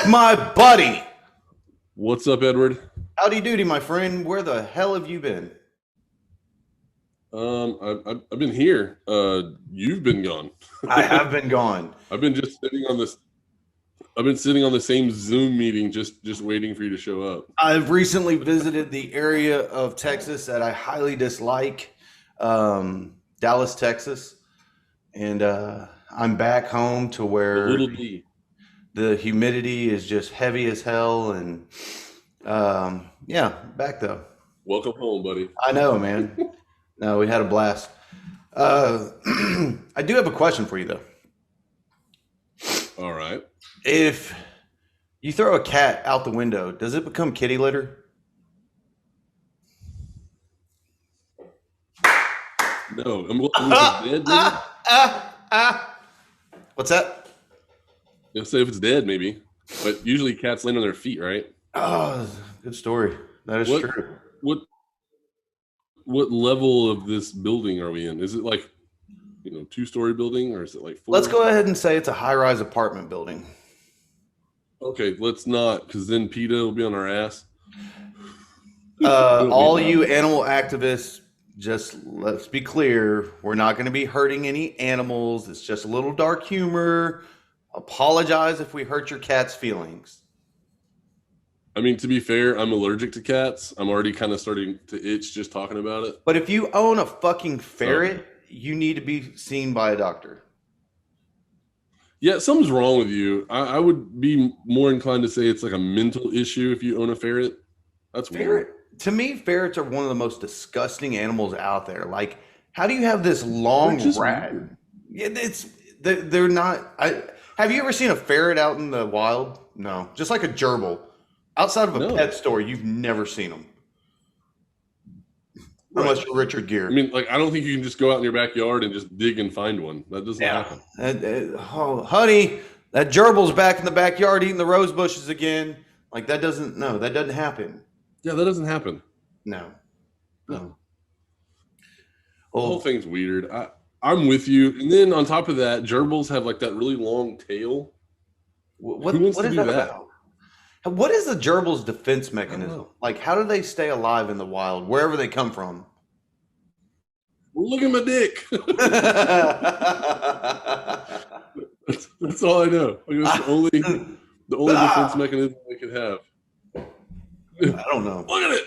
my buddy. What's up, Edward? Howdy doody, my friend. Where the hell have you been? I've been here. You've been gone. I have been gone. I've been just sitting on this. I've been sitting on the same Zoom meeting, just waiting for you to show up. I've recently visited the area of Texas that I highly dislike, Dallas, Texas, and I'm back home to A where little D. the humidity is just heavy as hell, and yeah, back though. Welcome home, buddy. I know, man. No, we had a blast. I do have a question for you though. All right. If you throw a cat out the window, does it become kitty litter? No, if it's dead, maybe. What's that? You'll say if it's dead, maybe. But usually cats land on their feet, right? Oh, good story. That is What true. what what level of this building are we in? Is it like, 2-story building, or is it like 4? Let's go ahead and say it's a high-rise apartment building. Okay, let's not, because then PETA will be on our ass. We don't need All that. you animal activists, just let's be clear, we're not going to be hurting any animals. It's just a little dark humor. Apologize if we hurt your cat's feelings. I mean, to be fair, I'm allergic to cats. I'm already kind of starting to itch just talking about it. But if you own a fucking ferret, you need to be seen by a doctor. Yeah, something's wrong with you. I would be more inclined to say it's like a mental issue if you own a ferret. That's weird. Ferret, to me, ferrets are one of the most disgusting animals out there. Like, how do you have this long They're just rat? weird. Yeah, they're not. Have you ever seen a ferret out in the wild? No, just like a gerbil. Outside of a No. pet store, you've never seen them. Right. Unless you're Richard Gere. I mean, like, I don't think you can just go out in your backyard and just dig and find one. That doesn't happen. Oh, honey, that gerbil's back in the backyard eating the rose bushes again. Like, that doesn't happen. Yeah, that doesn't happen. No. No. The Oh, whole thing's weird. I'm with you. And then on top of that, gerbils have like that really long tail. what Who wants what to is do that that? about? What is the gerbil's defense mechanism? know. Like, how do they stay alive in the wild, wherever they come from? Well, look at my dick. That's all I know. Like, that's the only defense mechanism they could have. I don't know. Look at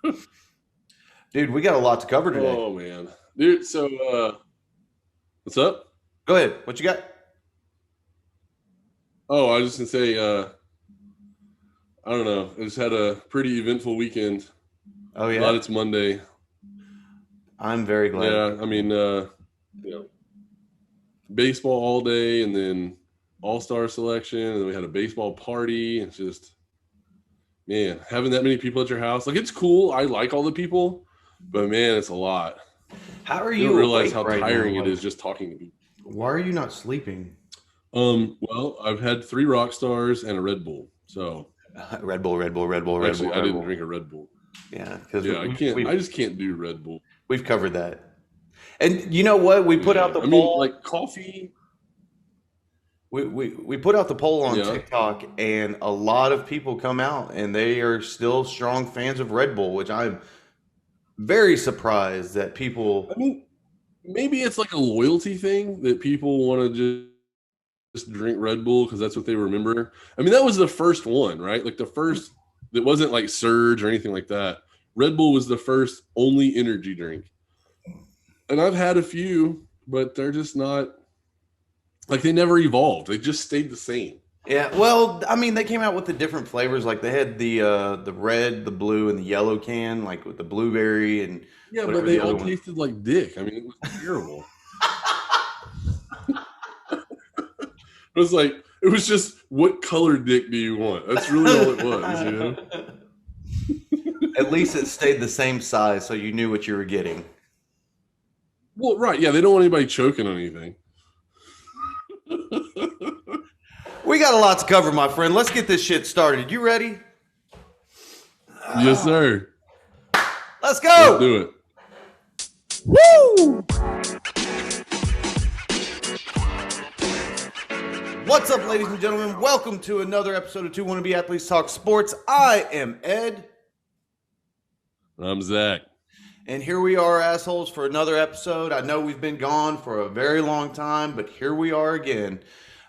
it. Dude, we got a lot to cover today. Oh man, dude. So, what's up? Go ahead. What you got? Oh, I was just gonna say, I don't know. I just had a pretty eventful weekend. Oh, Glad yeah. it's Monday. I'm very glad. Yeah, I mean, baseball all day, and then all-star selection, and then we had a baseball party. It's just, man, having that many people at your house, like, it's cool. I like all the people, but man, it's a lot. How are You you don't realize awake how right tiring now? it is just talking to people. Why are you not sleeping? Well, I've had 3 rock stars and a Red Bull. So Red Bull, Red Bull, Red Bull, Red actually, Bull, I Red didn't Bull. drink a Red Bull. Yeah, because Yeah, I can't. I just can't do Red Bull. we've covered that. And you know what? We put out the I mean, poll. like coffee. We put out the poll on Yeah. TikTok, and a lot of people come out, and they are still strong fans of Red Bull, which I'm very surprised that people. I mean, maybe it's like a loyalty thing that people want to just drink Red Bull because that's what they remember. I mean, that was the first one, right? Like the first that wasn't like Surge or anything like that. Red Bull was the first only energy drink. And I've had a few, but they're just not like, they never evolved. They just stayed the same. Yeah, well, I mean, they came out with the different flavors. Like they had the red, the blue, and the yellow can, like with the blueberry and Yeah, whatever but they the other all one. tasted like dick. I mean, it was terrible. It was like, it was just, what color dick do you want? That's really all it was, you know? At least it stayed the same size, so you knew what you were getting. Well, right. Yeah, they don't want anybody choking on anything. We got a lot to cover, my friend. Let's get this shit started. You ready? Yes, sir. Let's Let's go. do it. Woo! What's up, ladies and gentlemen? Welcome to another episode of Two Wannabe Athletes Talk Sports. I am Ed, I'm Zach. and here we are, assholes, for another episode. I know we've been gone for a very long time, but here we are again.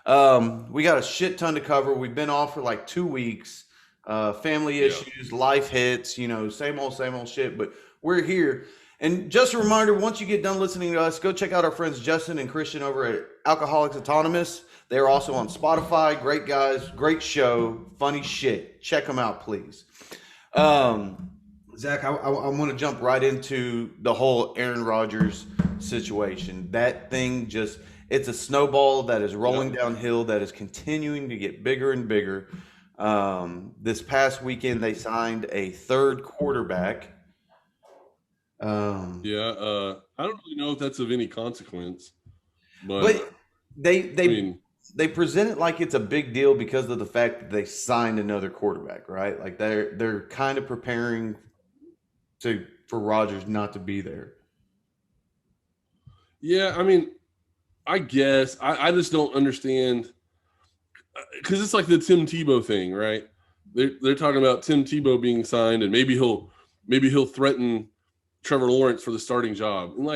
We got a shit ton to cover. We've been off for like 2 weeks. Family issues, life hits, same old shit, but we're here. And just a reminder, once you get done listening to us, go check out our friends Justin and Christian over at Alcoholics Autonomous. They're also on Spotify. Great guys, great show, funny shit. Check them out, please. Zach, I want to jump right into the whole Aaron Rodgers situation. That thing it's a snowball that is rolling downhill, that is continuing to get bigger and bigger. This past weekend, they signed a third quarterback. I don't really know if that's of any consequence, but they present it like it's a big deal because of the fact that they signed another quarterback, right? Like they're kind of preparing for Rodgers not to be there. Yeah, I guess I just don't understand, because it's like the Tim Tebow thing, right? They're talking about Tim Tebow being signed, and maybe he'll threaten Trevor Lawrence for the starting job. And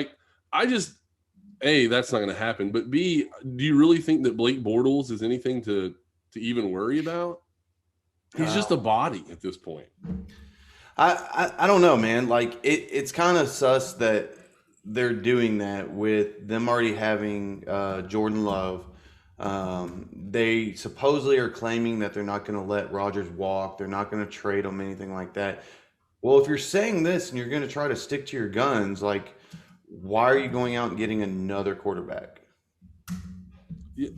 A, that's not going to happen. But B, do you really think that Blake Bortles is anything to even worry about? He's just a body at this point. I don't know, man. Like it's kind of sus that they're doing that with them already having Jordan Love. They supposedly are claiming that they're not going to let Rodgers walk. They're not going to trade him, anything like that. Well, if you're saying this and you're going to try to stick to your guns, like, why are you going out and getting another quarterback? Yeah,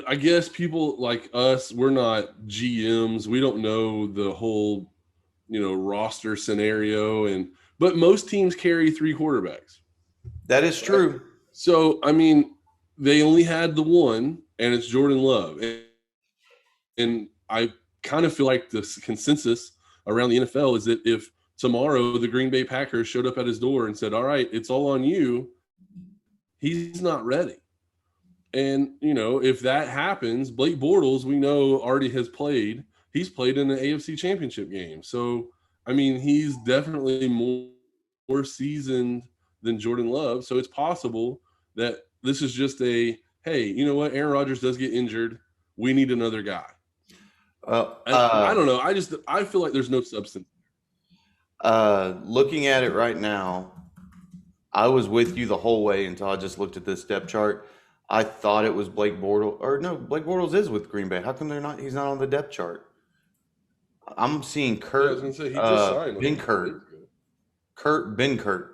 I guess people like us, we're not GMs. We don't know the whole, roster scenario, but most teams carry 3 quarterbacks. That is true. So, they only had the one, and it's Jordan Love. And I kind of feel like the consensus around the NFL is that if tomorrow the Green Bay Packers showed up at his door and said, all right, it's all on you, he's not ready. And, if that happens, Blake Bortles, we know, already has played. He's played in the AFC Championship game. So, he's definitely more seasoned than Jordan Love. So it's possible that this is just hey, you know what? Aaron Rodgers does get injured. We need another guy. I don't know. I feel like there's no substance. Looking at it right now, I was with you the whole way until I just looked at this depth chart. I thought it was Blake Bortles, or no, Blake Bortles is with Green Bay. How come he's not on the depth chart? I'm seeing Kurt. I was going to say, he just signed. Benkert. Kurt Benkert.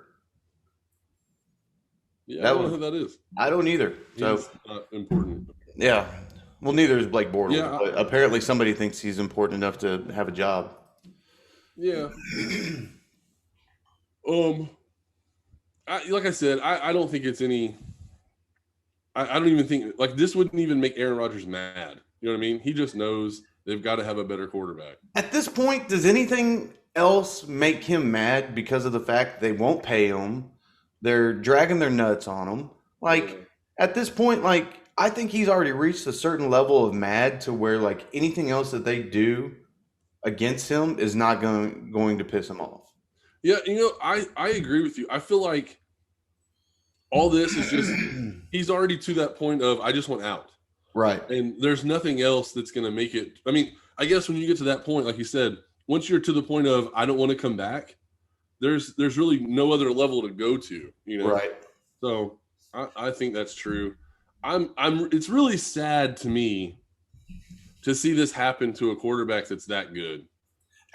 Yeah, I don't know who that is. I don't either. So he's not important. Yeah. Well, neither is Blake Bortles. Yeah, but apparently somebody thinks he's important enough to have a job. Yeah. Like I said, I don't think it's any. I don't even think this wouldn't even make Aaron Rodgers mad. You know what I mean? He just knows they've got to have a better quarterback. At this point, does anything else make him mad because of the fact they won't pay him? They're dragging their nuts on him. At this point, I think he's already reached a certain level of mad to where anything else that they do against him is not going to piss him off. Yeah, I agree with you. I feel like all this is just he's already to that point of I just want out. Right. And there's nothing else that's going to make it. I guess when you get to that point, like you said, once you're to the point of I don't want to come back, there's really no other level to go to, Right. So I think that's true. It's really sad to me to see this happen to a quarterback that's that good.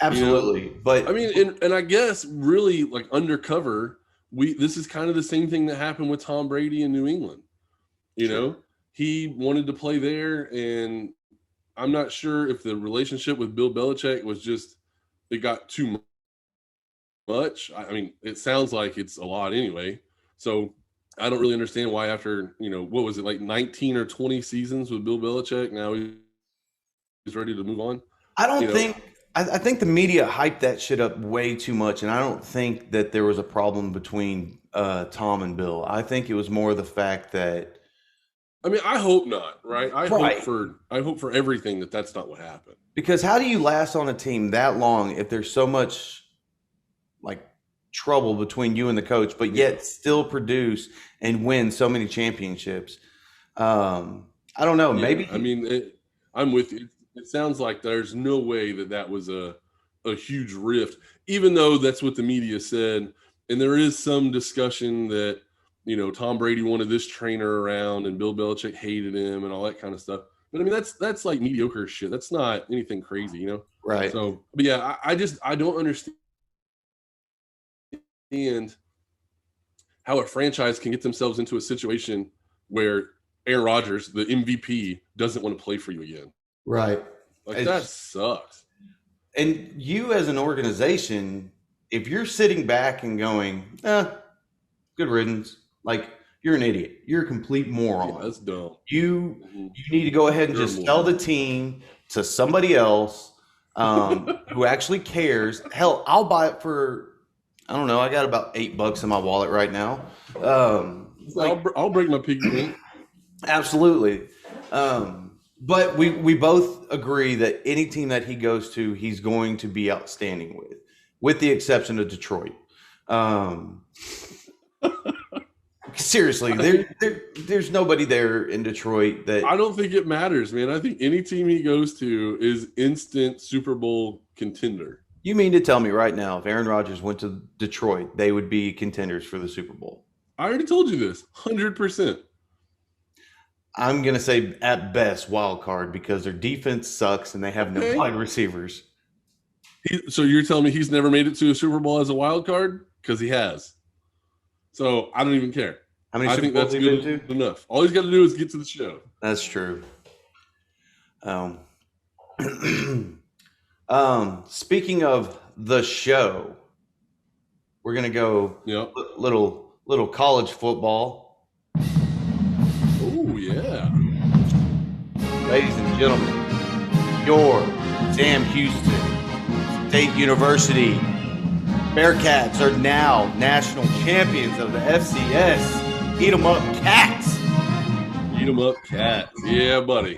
Absolutely. But and I guess really undercover, this is kind of the same thing that happened with Tom Brady in New England. He wanted to play there, and I'm not sure if the relationship with Bill Belichick was just it got too much. It sounds like it's a lot anyway. So I don't really understand why after, what was it, 19 or 20 seasons with Bill Belichick, now he's ready to move on. I think the media hyped that shit up way too much, and I don't think that there was a problem between Tom and Bill. I think it was more the fact that I mean, I hope not, right? Right. I hope for everything that that's not what happened. Because how do you last on a team that long if there's so much like trouble between you and the coach, but Yeah. yet still produce and win so many championships? I don't know. Yeah. I Maybe mean, I'm with you. It sounds like there's no way that that was a huge rift, even though that's what the media said. And there is some discussion that, Tom Brady wanted this trainer around and Bill Belichick hated him and all that kind of stuff. But I mean, that's like mediocre shit. That's not anything crazy, you know? right. So, but yeah, I don't understand how a franchise can get themselves into a situation where Aaron Rodgers, the MVP, doesn't want to play for you again. Right. Like that It's, sucks. and you as an organization, if you're sitting back and going, good riddance, like you're an idiot. You're a complete Yeah, moron. that's dumb. You Mhm. you need to go ahead and You're a just sell moron. the team to somebody else who actually cares. Hell, I'll buy it for I don't know. I got about $8 in my wallet right now. Like I'll break my piggy bank. absolutely. But we both agree that any team that he goes to, he's going to be outstanding with the exception of Detroit. Um, seriously, there's nobody there in Detroit that I don't think it matters, man. I think any team he goes to is instant Super Bowl contender. you mean to tell me right now, if Aaron Rodgers went to Detroit, they would be contenders for the Super Bowl. I already told you this, 100%. I'm gonna say at best wild card because their defense sucks and they have no Okay. wide receivers. So you're telling me he's never made it to a Super Bowl as a wild card? Because he has. So I don't even care. How many I Super think Bowls that's have you been good to? enough. All he's got to do is get to the show. That's true. Um, speaking of the show, we're gonna go Yep. little college football, Oh yeah. ladies and gentlemen. Your Sam Houston State University Bearcats are now national champions of the FCS. Eat 'em up, cats! Eat 'em up, cats. Yeah, buddy.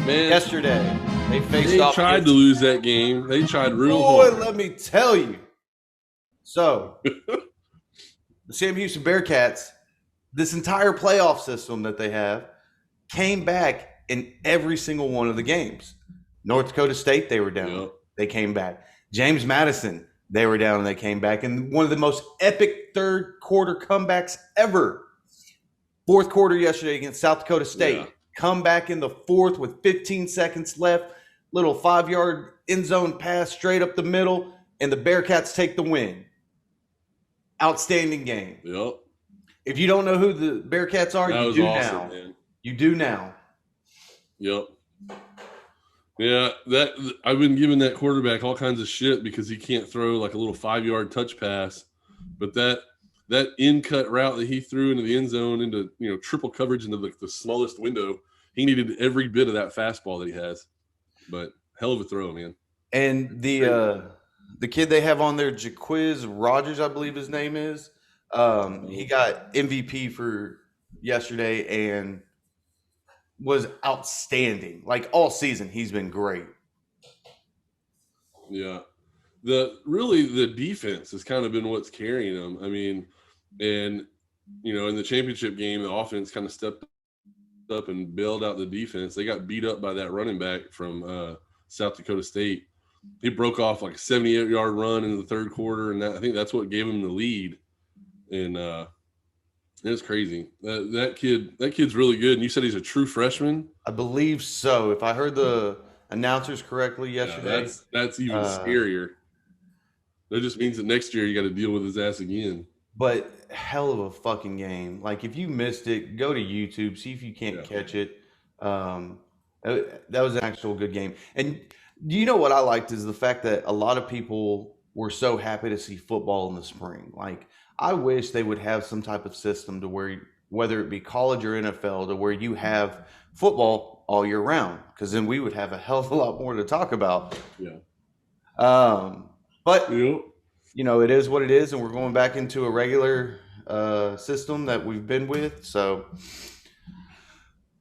Man, Yesterday, they faced they off. tried to lose that game. They tried real Boy, hard. let me tell you. So, the Sam Houston Bearcats, this entire playoff system that they have, came back in every single one of the games. North Dakota State, they were down. Yep. They came back. James Madison, they were down and they came back. And one of the most epic third quarter comebacks ever. Fourth quarter yesterday against South Dakota State. Yeah. Come back in the fourth with 15 seconds left. Little 5-yard end zone pass straight up the middle. And the Bearcats take the win. Outstanding game. Yep. If you don't know who the Bearcats are, That you was do awesome, now. man. You do now. Yep. Yeah, that I've been giving that quarterback all kinds of shit because he can't throw like a little 5-yard touch pass. But that in cut route that he threw into the end zone into triple coverage into the smallest window, he needed every bit of that fastball that he has. But hell of a throw, man. And the kid they have on there, Jaquiz Rogers, I believe his name is. He got MVP for yesterday and was outstanding. Like all season, he's been great. Yeah. The defense has kind of been what's carrying them. I mean, and in the championship game, the offense kind of stepped up and bailed out the defense. They got beat up by that running back from South Dakota State. He broke off like a 78-yard run in the third quarter, and I think that's what gave him the lead. And it's crazy. That kid's really good. And you said he's a true freshman. I believe so. If I heard the announcers correctly yesterday, that's even scarier. That just means that next year you got to deal with his ass again. But hell of a fucking game. Like if you missed it, go to YouTube, see if you can't catch it. That was an actual good game. And you know what I liked is the fact that a lot of people were so happy to see football in the spring. Like I wish they would have some type of system to where whether it be college or NFL to where you have football all year round because then we would have a hell of a lot more to talk about. Yeah. But Yep. it is what it is, and we're going back into a regular system that we've been with. So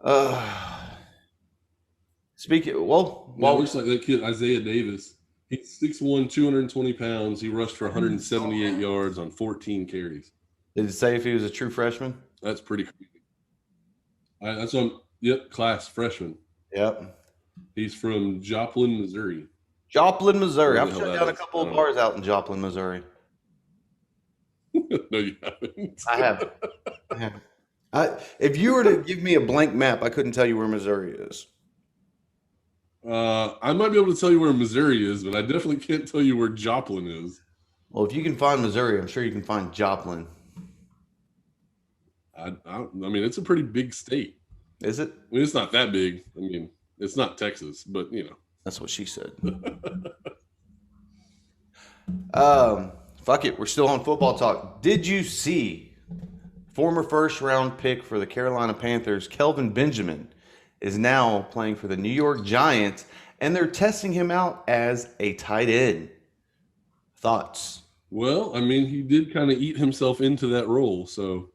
Uh, speaking, well, Yeah, it while looks like that kid Isaiah Davis. He's 6'1", 220 pounds. He rushed for 178 yards on 14 carries. did it say if he was a true freshman? That's pretty crazy. That's on. Yep, class freshman. Yep. He's from Joplin, Missouri. Joplin, Missouri. Where the I've hell shut that down a is? couple I of don't know. bars out in Joplin, Missouri. No, you haven't. I have. I have. If you were to give me a blank map, I couldn't tell you where Missouri is. I might be able to tell you where Missouri is, but I definitely can't tell you where Joplin is. Well, if you can find Missouri, I'm sure you can find Joplin. I mean, it's a pretty big state. Is it? I mean, it's not that big. I mean, it's not Texas, but That's what she said. Fuck it. We're still on football talk. Did you see former first round pick for the Carolina Panthers, Kelvin Benjamin, is now playing for the New York Giants, and they're testing him out as a tight end? Thoughts? Well, I mean, he did kind of eat himself into that role, so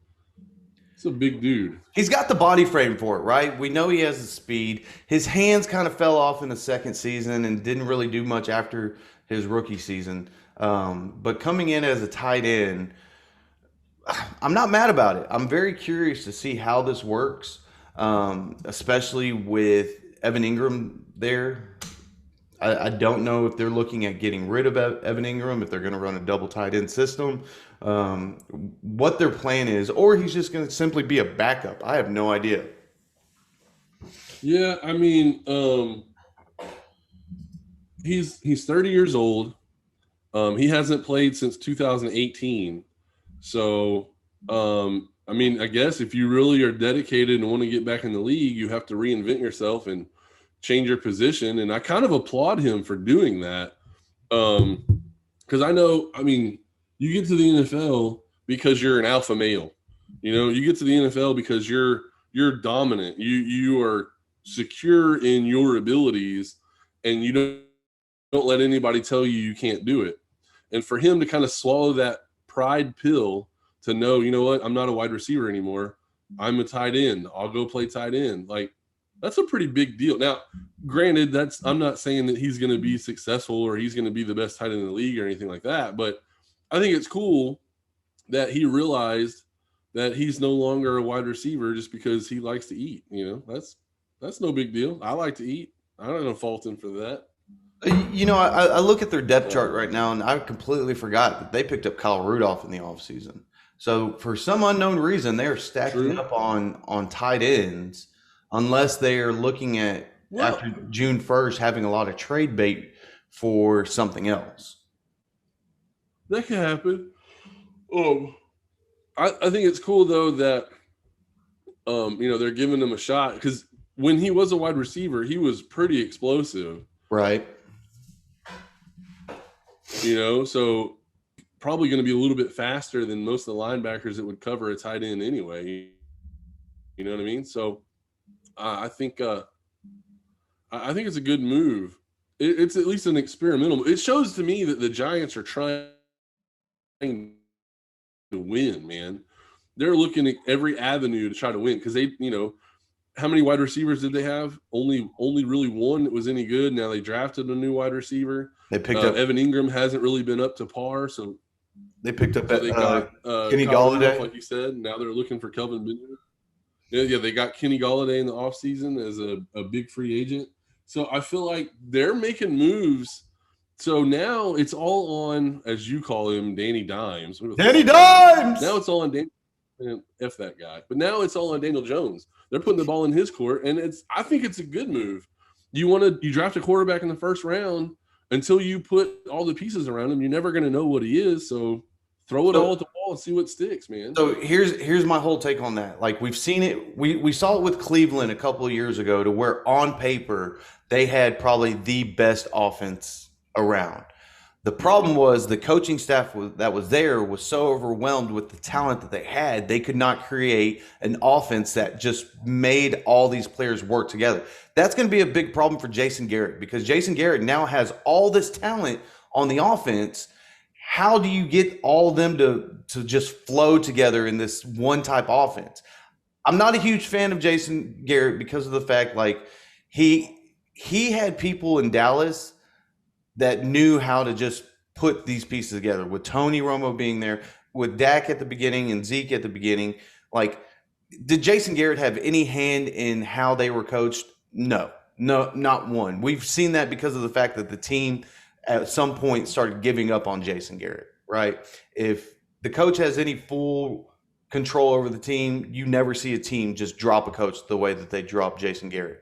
it's a big dude. He's got the body frame for it, right? We know he has the speed. His hands kind of fell off in the second season and didn't really do much after his rookie season. But coming in as a tight end, I'm not mad about it. I'm very curious to see how this works, especially with Evan Ingram there. I don't know if they're looking at getting rid of Evan Ingram, if they're going to run a double tight end system, what their plan is, or he's just going to simply be a backup. I have no idea. Yeah, I mean, he's 30 years old. He hasn't played since 2018. So, I mean, I guess if you really are dedicated and want to get back in the league, you have to reinvent yourself and change your position. And I kind of applaud him for doing that. Because I know, I mean, you get to the NFL because you're an alpha male. You get to the NFL because you're dominant. You are secure in your abilities, and you don't let anybody tell you can't do it. And for him to kind of swallow that pride pill to know, you know what, I'm not a wide receiver anymore. I'm a tight end. I'll go play tight end. Like, that's a pretty big deal. Now, granted, I'm not saying that he's going to be successful or he's going to be the best tight end in the league or anything like that, but I think it's cool that he realized that he's no longer a wide receiver just because he likes to eat. That's no big deal. I like to eat. I don't fault him for that. I look at their depth chart right now, and I completely forgot that they picked up Kyle Rudolph in the offseason. So for some unknown reason, they are stacking up on tight ends, unless they are looking at after June 1st having a lot of trade bait for something else. That could happen. I think it's cool though that they're giving him a shot, because when he was a wide receiver, he was pretty explosive. Right. So probably going to be a little bit faster than most of the linebackers that would cover a tight end anyway. You know what I mean? So I think it's a good move. It's at least an experimental. It shows to me that the Giants are trying to win, man. They're looking at every avenue to try to win, because they, how many wide receivers did they have? Only really one that was any good. Now they drafted a new wide receiver. They picked up Evan Ingram, hasn't really been up to par, so they picked up they got Kenny Golladay, like you said. Now they're looking for Kelvin Benjamin. Yeah, they got Kenny Golladay in the offseason as a big free agent. So I feel like they're making moves. So now it's all on, as you call him, Danny Dimes. Danny Dimes! Now it's all on Danny. F that guy. But now it's all on Daniel Jones. They're putting the ball in his court, and I think it's a good move. You draft a quarterback in the first round. Until you put all the pieces around him, you're never going to know what he is. So throw it all at the wall and see what sticks, man. So here's my whole take on that. Like, we've seen it. We saw it with Cleveland a couple of years ago, to where on paper they had probably the best offense around. The problem was the coaching staff that was there was so overwhelmed with the talent that they had, they could not create an offense that just made all these players work together. That's going to be a big problem for Jason Garrett, because Jason Garrett now has all this talent on the offense. How do you get all of them to just flow together in this one type offense? I'm not a huge fan of Jason Garrett because of the fact like he had people in Dallas that knew how to just put these pieces together with Tony Romo being there, with Dak at the beginning and Zeke at the beginning. Like, did Jason Garrett have any hand in how they were coached? No, no, not one. We've seen that because of the fact that the team at some point started giving up on Jason Garrett, right? If the coach has any full control over the team, you never see a team just drop a coach the way that they dropped Jason Garrett.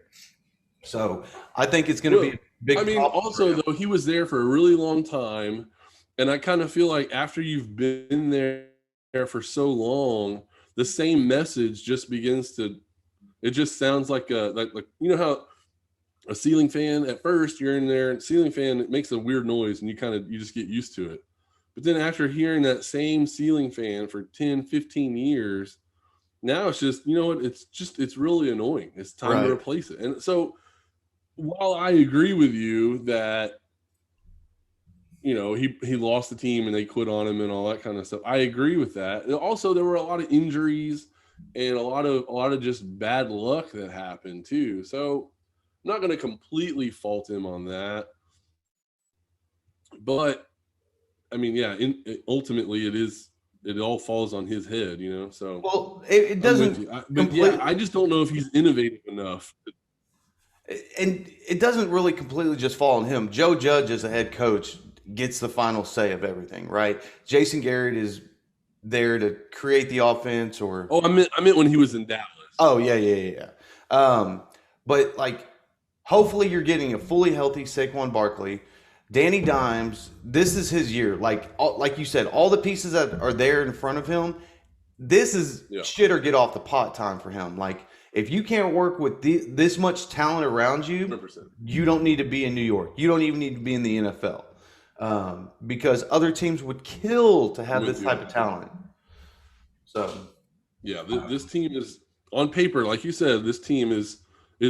So I think it's going to be Well, a big I mean, problem for also him. though, he was there for a really long time, and I kind of feel like after you've been there for so long, the same message just begins to. It just sounds like like you know how a ceiling fan at first you're in there, and ceiling fan it makes a weird noise, and you just get used to it. But then after hearing that same ceiling fan for 10, 15 years, now it's just you know what it's really annoying. It's time to Right. replace it, and so while I agree with you that you know he lost the team and they quit on him and all that kind of stuff, I agree with that. And also, there were a lot of injuries and a lot of just bad luck that happened too. So I'm not going to completely fault him on that, but I mean, yeah, ultimately it all falls on his head, you know. So Well, it I'm with doesn't you, but yeah, complete, I just don't know if he's innovative enough. and it doesn't really completely just fall on him. Joe Judge, as a head coach, gets the final say of everything, right? Jason Garrett is there to create the offense, or Oh, I meant when he was in Dallas. oh yeah, yeah, yeah, yeah. But like, hopefully, you're getting a fully healthy Saquon Barkley. Danny Dimes, this is his year. Like you said, all the pieces that are there in front of him, this is Yeah, shit or get off the pot time for him. Like, if you can't work with this much talent around you, 100%. you don't need to be in New York. You don't even need to be in the NFL, because other teams would kill to I'm have with this you type on of that. talent. So, Yeah, this team is on paper, like you said, this team is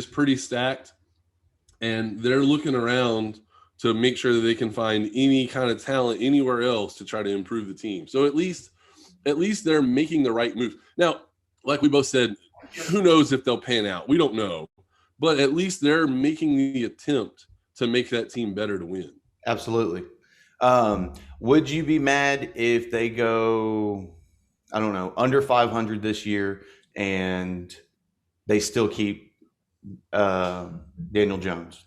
pretty stacked, and they're looking around to make sure that they can find any kind of talent anywhere else to try to improve the team. So at least they're making the right move. Now, like we both said, who knows if they'll pan out? We don't know, but at least they're making the attempt to make that team better to win. absolutely. Would you be mad if they go, I don't know, under 500 this year and they still keep uh, Daniel Jones?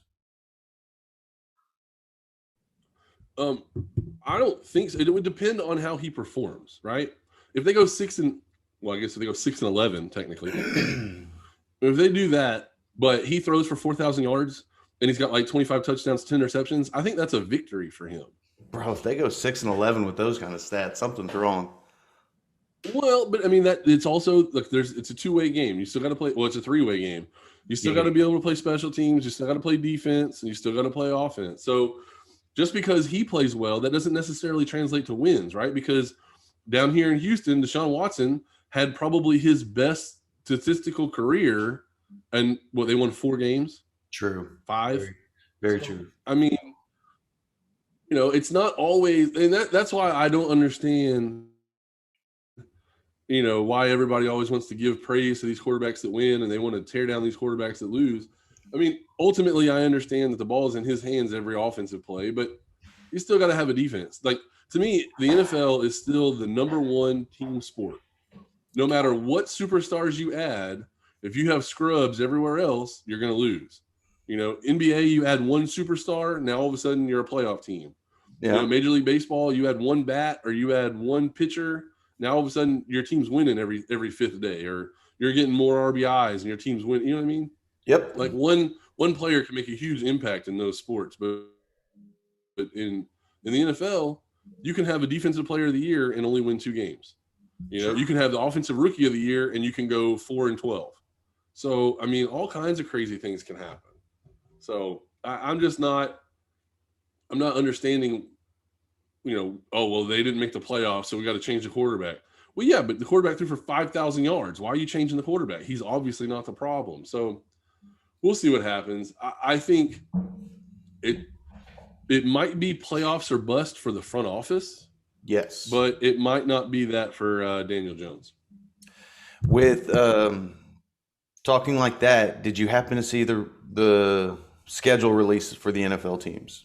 Um, I don't think so. It would depend on how he performs, right? If they go well, I guess if they go 6-11, technically, if they do that, but he throws for 4,000 yards and he's got like 25 touchdowns, 10 interceptions, I think that's a victory for him. Bro, if they go 6-11 with those kind of stats, something's wrong. Well, but I mean that it's also look, it's a two-way game. You still got to play. Well, it's a three-way game. You still got Yeah, to be able to play special teams. You still got to play defense, and you still got to play offense. So just because he plays well, that doesn't necessarily translate to wins, right? Because down here in Houston, Deshaun Watson had probably his best statistical career, and what they won 4 games, true. five. Very, very So true. I mean, it's not always, and that's why I don't understand why everybody always wants to give praise to these quarterbacks that win and they want to tear down these quarterbacks that lose. I mean, ultimately, I understand that the ball is in his hands every offensive play, but you still got to have a defense. Like, to me, the NFL is still the number one team sport. No matter what superstars you add, if you have scrubs everywhere else, you're going to lose. NBA, you add one superstar, now all of a sudden you're a playoff team. Yeah. Major League Baseball, you had one bat or you had one pitcher. Now all of a sudden your team's winning every fifth day, or you're getting more RBIs and your team's winning. You know what I mean? Yep. Like one player can make a huge impact in those sports, but in the NFL, you can have a defensive player of the year and only win 2 games. True. You can have the offensive rookie of the year and you can go 4-12. So I mean, all kinds of crazy things can happen. So I'm just not. I'm not understanding. Oh well, they didn't make the playoffs, so we got to change the quarterback. Well, yeah, but the quarterback threw for 5,000 yards. Why are you changing the quarterback? He's obviously not the problem. So we'll see what happens. I think it might be playoffs or bust for the front office, Yes. but it might not be that for Daniel Jones. With talking like that, did you happen to see the schedule releases for the NFL teams?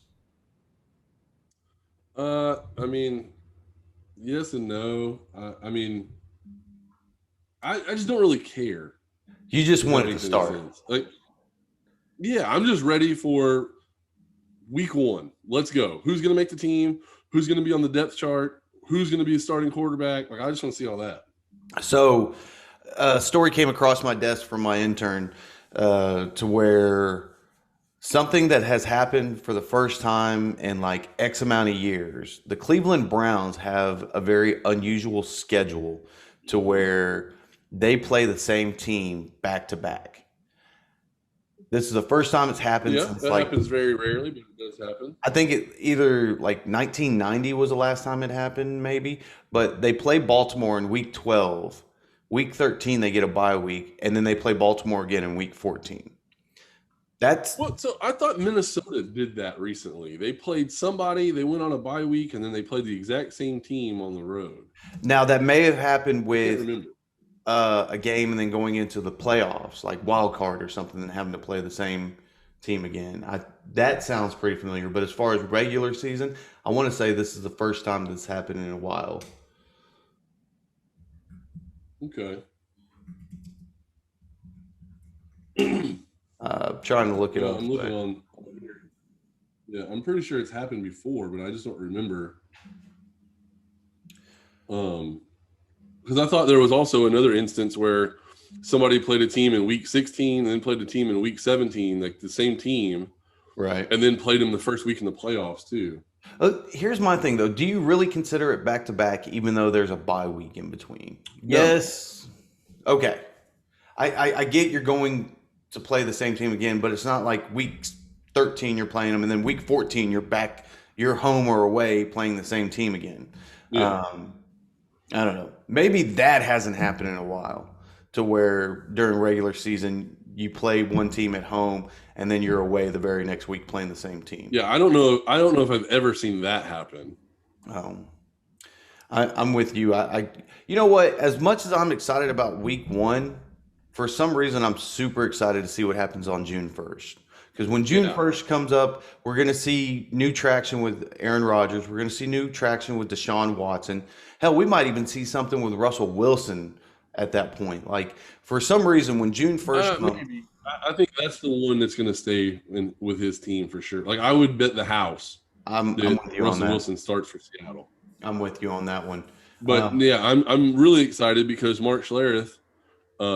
I mean, yes and no. I mean, I just don't really care, You just if that want it to makes any start. sense. Like, yeah, I'm just ready for week one. Let's go. Who's going to make the team? Who's going to be on the depth chart? Who's going to be a starting quarterback? Like, I just want to see all that. So, a story came across my desk from my intern to where something that has happened for the first time in like X amount of years. The Cleveland Browns have a very unusual schedule to where they play the same team back to back. This is the first time it's happened Yeah, since that like happens very rarely, but it does happen. I think it either like 1990 was the last time it happened, maybe. But they play Baltimore in week 12. Week 13, they get a bye week, and then they play Baltimore again in week 14. That's Well, so I thought Minnesota did that recently. They played somebody, they went on a bye week, and then they played the exact same team on the road. now that may have happened I can't with remember. a game and then going into the playoffs, like wild card or something, and having to play the same team again. That sounds pretty familiar. But as far as regular season, I want to say this is the first time this happened in a while. Okay. Trying to look it Yeah, up, I'm looking but on. Yeah, I'm pretty sure it's happened before, but I just don't remember. Um, because I thought there was also another instance where somebody played a team in week 16 and then played a team in week 17, like the same team, right. and then played them the first week in the playoffs too. Here's my thing though. Do you really consider it back to back, even though there's a bye week in between? No. Yes. Okay. I get you're going to play the same team again, but it's not like week 13 you're playing them, and then week 14 you're back, you're home or away playing the same team again. Yeah. Um, I don't know. Maybe that hasn't happened in a while, to where during regular season you play one team at home and then you're away the very next week playing the same team. Yeah, I don't know. I don't know if I've ever seen that happen. Um, I'm with you. You know what? As much as I'm excited about week one, for some reason I'm super excited to see what happens on June 1st. Because when June Yeah. 1st comes up, we're going to see new traction with Aaron Rodgers. We're going to see new traction with Deshaun Watson. Hell, we might even see something with Russell Wilson at that point. Like, for some reason, when June 1st comes, Maybe. I think that's the one that's going to stay in, with his team for sure. Like, I would bet the house I'm that with you on Russell that. Wilson starts for Seattle. I'm with you on that one. But yeah, I'm really excited because Mark Schlereth,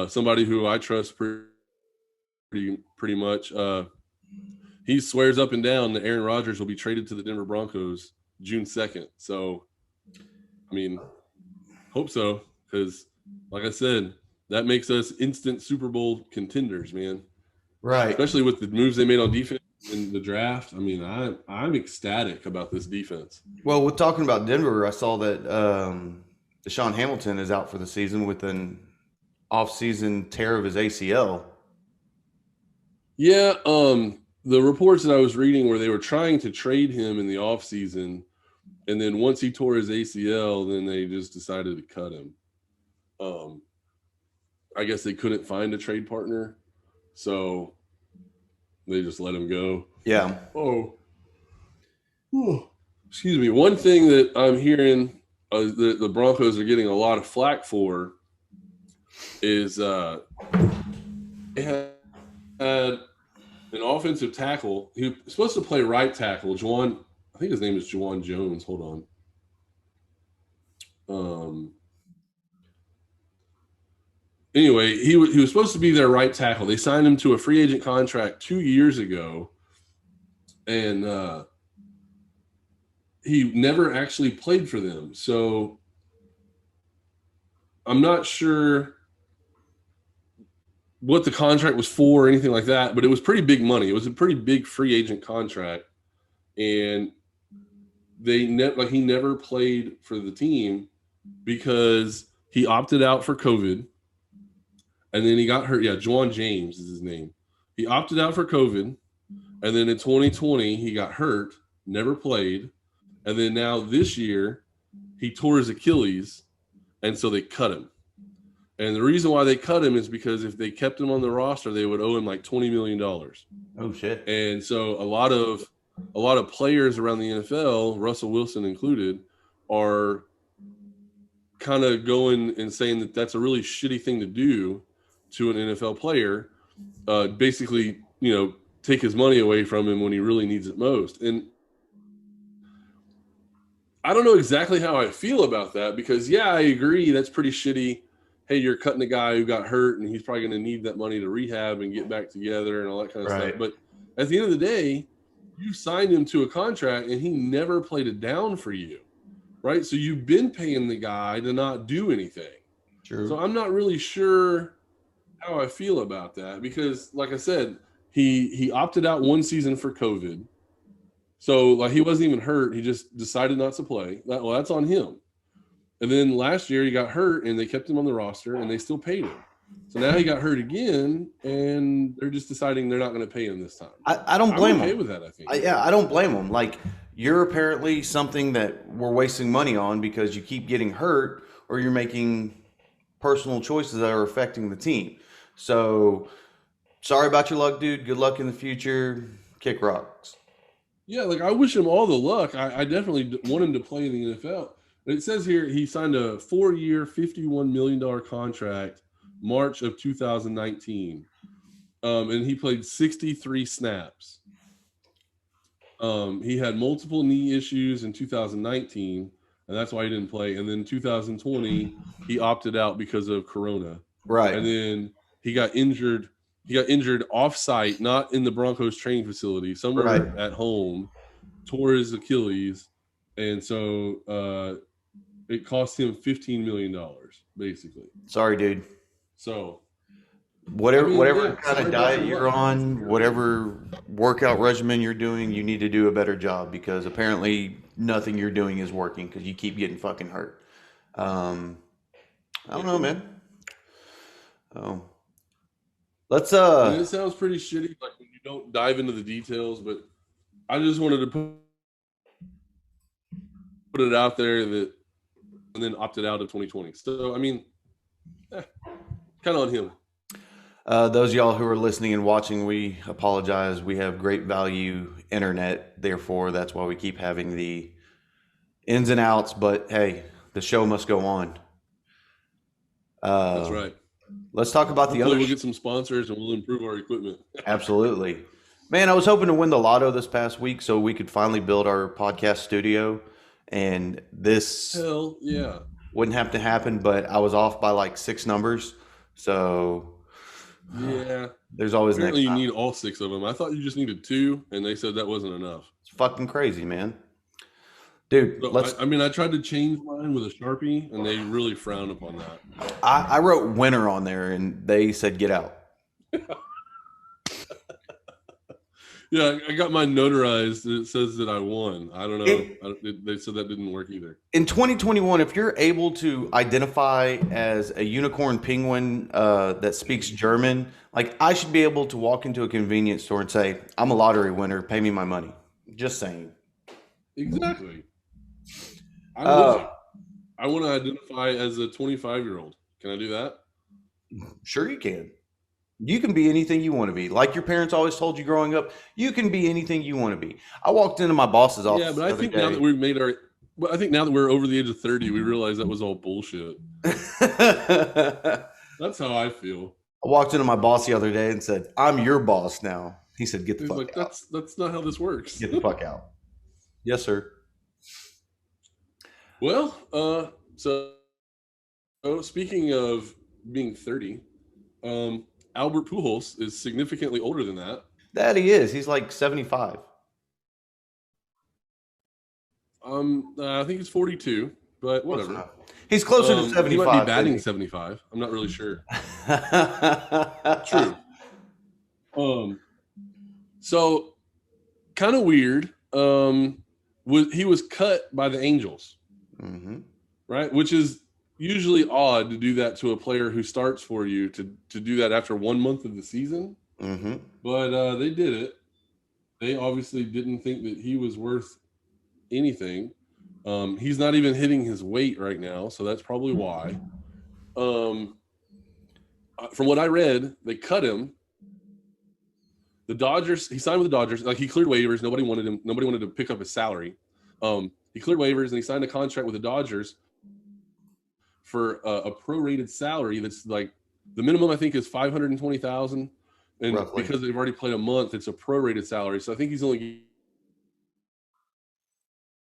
somebody who I trust pretty much, he swears up and down that Aaron Rodgers will be traded to the Denver Broncos June 2nd. So, I mean, hope so, because like I said, that makes us instant Super Bowl contenders, man. Right. Especially with the moves they made on defense in the draft. I mean, I'm ecstatic about this defense. Well, with talking about Denver, I saw that Deshaun Hamilton is out for the season with an off-season tear of his ACL. Yeah, the reports that I was reading where they were trying to trade him in the offseason, and then once he tore his ACL, then they just decided to cut him. Um, I guess they couldn't find a trade partner, so they just let him go. Yeah. Oh, excuse me. One thing that I'm hearing the Broncos are getting a lot of flack for is they had an offensive tackle. He was supposed to play right tackle. Juwan, I think his name is Juwan Jones. Hold on. Anyway, he was supposed to be their right tackle. They signed him to a free agent contract 2 years ago, and he never actually played for them. So I'm not sure what the contract was for or anything like that, but it was pretty big money. It was a pretty big free agent contract, and he never played for the team because he opted out for COVID, and then he got hurt. Yeah, Juwan James is his name. He opted out for COVID, and then in 2020 he got hurt, never played, and then now this year he tore his Achilles, and so they cut him. And the reason why they cut him is because if they kept him on the roster, they would owe him like $20 million. Oh shit. And so a lot of players around the NFL, Russell Wilson included, are kind of going and saying that that's a really shitty thing to do to an NFL player. Basically, take his money away from him when he really needs it most. And I don't know exactly how I feel about that because, yeah, I agree. That's pretty shitty. Hey, you're cutting a guy who got hurt and he's probably going to need that money to rehab and get back together and all that kind of stuff. But at the end of the day, you signed him to a contract and he never played it down for you, right? So you've been paying the guy to not do anything. True. So I'm not really sure how I feel about that because, like I said, he opted out one season for COVID. So like he wasn't even hurt. He just decided not to play. That's on him. And then last year he got hurt and they kept him on the roster and they still paid him. So now he got hurt again and they're just deciding they're not going to pay him this time. I don't blame I'm okay him. with that, I think. I don't blame him. Like, you're apparently something that we're wasting money on because you keep getting hurt or you're making personal choices that are affecting the team. So sorry about your luck, dude. Good luck in the future. Kick rocks. Yeah, like I wish him all the luck. I definitely want him to play in the NFL. It says here he signed a 4-year, $51 million contract March of 2019. And he played 63 snaps. He had multiple knee issues in 2019, and that's why he didn't play. And then 2020, he opted out because of Corona. Right. And then he got injured. He got injured off-site, not in the Broncos training facility, somewhere at home, tore his Achilles. And so it cost him $15 million, basically. Sorry, dude. So whatever kind of diet you're on, whatever workout regimen you're doing, you need to do a better job because apparently nothing you're doing is working because you keep getting fucking hurt. I don't know, man. Oh, let's And it sounds pretty shitty, like when you don't dive into the details, but I just wanted to put it out there that, and then opted out of 2020. So I mean, kind of on him. Those of y'all who are listening and watching, we apologize. We have great value internet, therefore that's why we keep having the ins and outs. But hey, the show must go on. That's right. Let's talk about the other. We'll get some sponsors and we'll improve our equipment. Absolutely, man. I was hoping to win the lotto this past week so we could finally build our podcast studio, and this hell yeah wouldn't have to happen. But I was off by like 6 numbers, so. Yeah, there's always apparently next time. You need all 6 of them. I thought you just needed 2, and they said that wasn't enough. It's fucking crazy, man. Dude, so I tried to change mine with a Sharpie, and they really frown upon that. I wrote winner on there, and they said get out. Yeah, I got mine notarized. It says that I won. I don't know. They said that didn't work either. In 2021, if you're able to identify as a unicorn penguin that speaks German, like I should be able to walk into a convenience store and say, I'm a lottery winner. Pay me my money. Just saying. Exactly. I want to identify as a 25-year-old. Can I do that? Sure you can. You can be anything you want to be. Like your parents always told you growing up, you can be anything you want to be. I walked into my boss's office. Yeah, but I think now that we've made our, I think now that we're over the age of 30, we realize that was all bullshit. That's how I feel. I walked into my boss the other day and said, "I'm your boss now." He said, "Get the fuck out." That's not how this works. Get the fuck out. Yes, sir. Well, so speaking of being 30, Albert Pujols is significantly older than that. That he is. He's like 75. I think he's 42, but whatever. He's closer to 75. He might be batting 75. I'm not really sure. True. So kind of weird. He was cut by the Angels, right? Which is usually odd to do that to a player who starts for you to do that after 1 month of the season. But they did it. They obviously didn't think that he was worth anything. He's not even hitting his weight right now, so that's probably why. from what I read, they cut him. The Dodgers, he signed with the Dodgers. Like, he cleared waivers. Nobody wanted him. Nobody wanted to pick up his salary. He cleared waivers and he signed a contract with the Dodgers for a prorated salary that's like the minimum I think is $520,000, and Roughly. because they've already played a month, it's a prorated salary. So I think he's only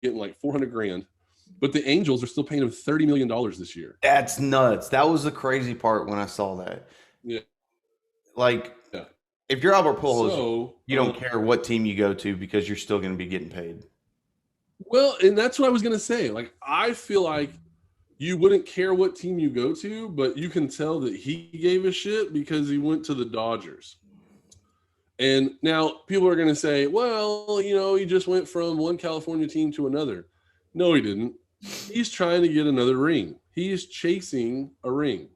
getting like $400,000. But the Angels are still paying him $30 million this year. That's nuts. That was the crazy part when I saw that. Yeah. Like, Yeah. if you're Albert Pujols, So you don't care what team you go to because you're still going to be getting paid. well, and that's what I was gonna say. Like, I feel like you wouldn't care what team you go to, but you can tell that he gave a shit because he went to the Dodgers. And now people are going to say, well, you know, he just went from one California team to another. No, he didn't. He's trying to get another ring. He is chasing a ring.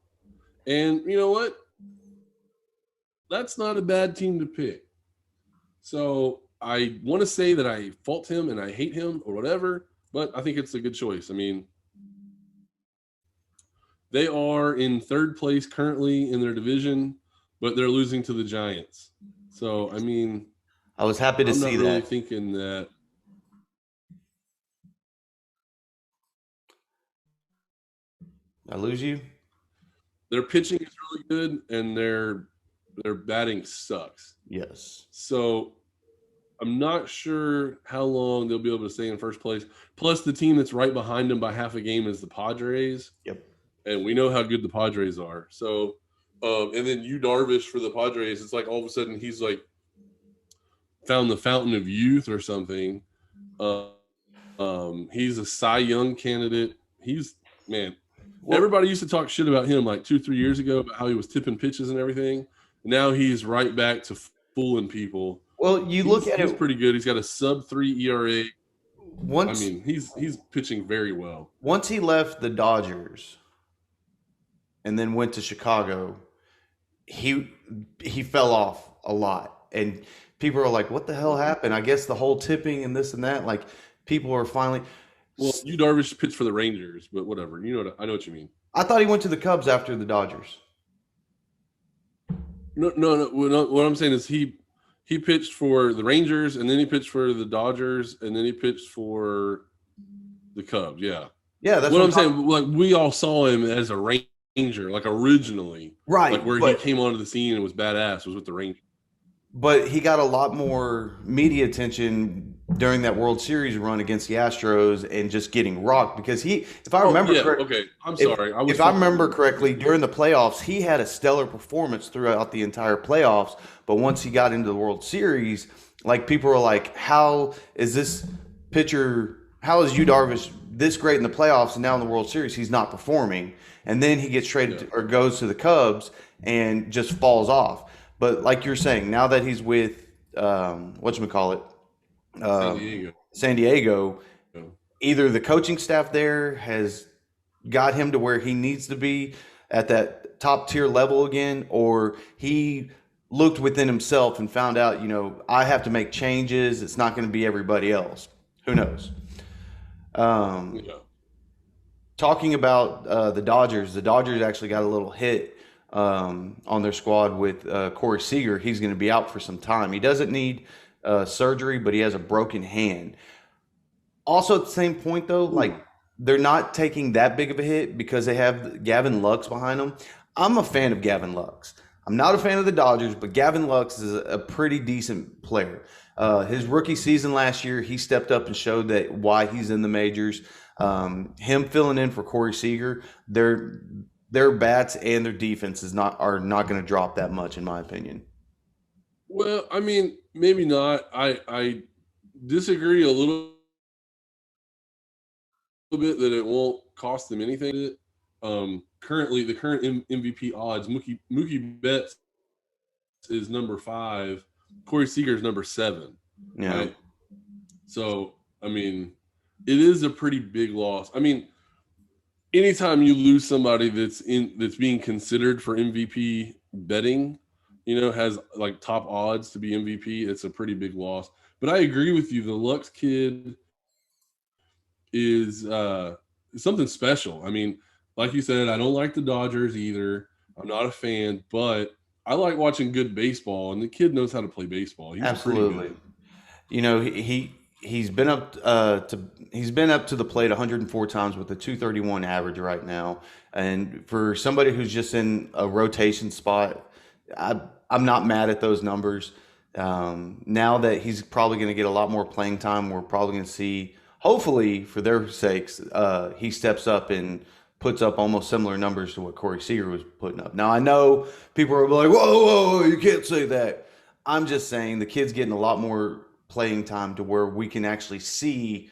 And you know what? That's not a bad team to pick. So I want to say that I fault him and I hate him or whatever, but I think it's a good choice. I mean, they are in third place currently in their division, but they're losing to the Giants. So, I mean, I was happy to I'm see not really that. thinking that. I lose you? Their pitching is really good and their batting sucks. Yes. So I'm not sure how long they'll be able to stay in first place. Plus, the team that's right behind them by half a game is the Padres. Yep. And we know how good the Padres are. So, and then Yu Darvish for the Padres, it's like all of a sudden he's like found the fountain of youth or something. He's a Cy Young candidate. He's, man, everybody used to talk shit about him like 2-3 years ago about how he was tipping pitches and everything. Now he's right back to fooling people. Well, look at he's it. pretty good. He's got a sub-3 ERA. Once, I mean, he's pitching very well. Once he left the Dodgers and then went to Chicago, he fell off a lot. And people are like, what the hell happened? I guess the whole tipping and this and that. Like, people are finally. Well, Yu Darvish pitched for the Rangers, but whatever. I know what you mean. I thought he went to the Cubs after the Dodgers. No. What I'm saying is he pitched for the Rangers, and then he pitched for the Dodgers, and then he pitched for the Cubs. Yeah. Yeah, that's what I'm saying. Like, we all saw him as a Ranger, like originally, right? Like where he came onto the scene and was badass was with the Rangers. But he got a lot more media attention during that World Series run against the Astros and just getting rocked because if I remember correctly, okay, I'm sorry. If I remember correctly, during the playoffs, he had a stellar performance throughout the entire playoffs. But once he got into the World Series, like, people were like, how is this pitcher, how is Yu Darvish this great in the playoffs and now in the World Series he's not performing? And then he gets traded or goes to the Cubs and just falls off. But like you're saying, now that he's with whatchamacallit, San Diego, either the coaching staff there has got him to where he needs to be at that top tier level again, or he looked within himself and found out, I have to make changes. It's not going to be everybody else. Who knows? Talking about the Dodgers actually got a little hit on their squad with Corey Seager. He's going to be out for some time. He doesn't need surgery, but he has a broken hand. Also, at the same point, though, like, they're not taking that big of a hit because they have Gavin Lux behind them. I'm a fan of Gavin Lux. I'm not a fan of the Dodgers, but Gavin Lux is a pretty decent player. His rookie season last year, he stepped up and showed that why he's in the majors. Him filling in for Corey Seager, their bats and their defense are not going to drop that much, in my opinion. Well, I mean, maybe not. I disagree a little bit that it won't cost them anything. Currently, the current MVP odds, Mookie Betts is number 5, Corey Seager is number 7. Yeah. Right? So, I mean, it is a pretty big loss. I mean, anytime you lose somebody that's being considered for MVP betting, has like top odds to be MVP, it's a pretty big loss. But I agree with you. The Lux kid is something special. I mean, like you said, I don't like the Dodgers either. I'm not a fan, but I like watching good baseball, and the kid knows how to play baseball. He's pretty Absolutely. good. You know, he's been up he's been up to the plate 104 times with a 231 average right now. And for somebody who's just in a rotation spot, I'm not mad at those numbers. Now that he's probably going to get a lot more playing time, we're probably going to see, hopefully for their sakes, he steps up and puts up almost similar numbers to what Corey Seager was putting up. Now I know people are like, whoa, whoa, whoa, you can't say that. I'm just saying the kid's getting a lot more playing time to where we can actually see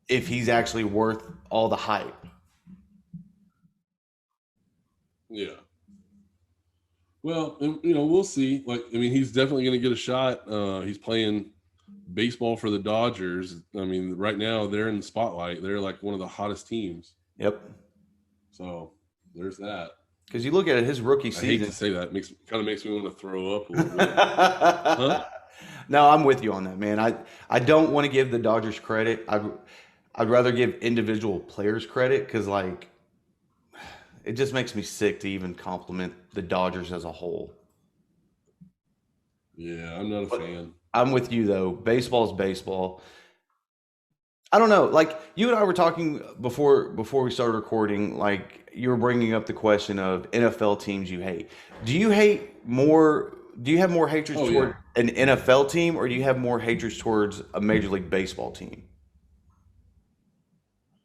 if he's actually worth all the hype. Yeah. Well, and, we'll see. Like, I mean, he's definitely going to get a shot. He's playing baseball for the Dodgers. I mean, right now they're in the spotlight. They're like one of the hottest teams. Yep. So there's that. Because you look at it, his rookie I hate season. to say that. It makes me want to throw up a little bit. Huh? No, I'm with you on that, man. I don't want to give the Dodgers credit. I'd rather give individual players credit because like it just makes me sick to even compliment the Dodgers as a whole. Yeah, I'm not a But fan. I'm with you though. Baseball's baseball. I don't know. Like you and I were talking before we started recording. Like you were bringing up the question of NFL teams you hate. Do you hate more? Do you have more hatred Oh yeah. toward an NFL team, or do you have more hatred towards a Major League Baseball team?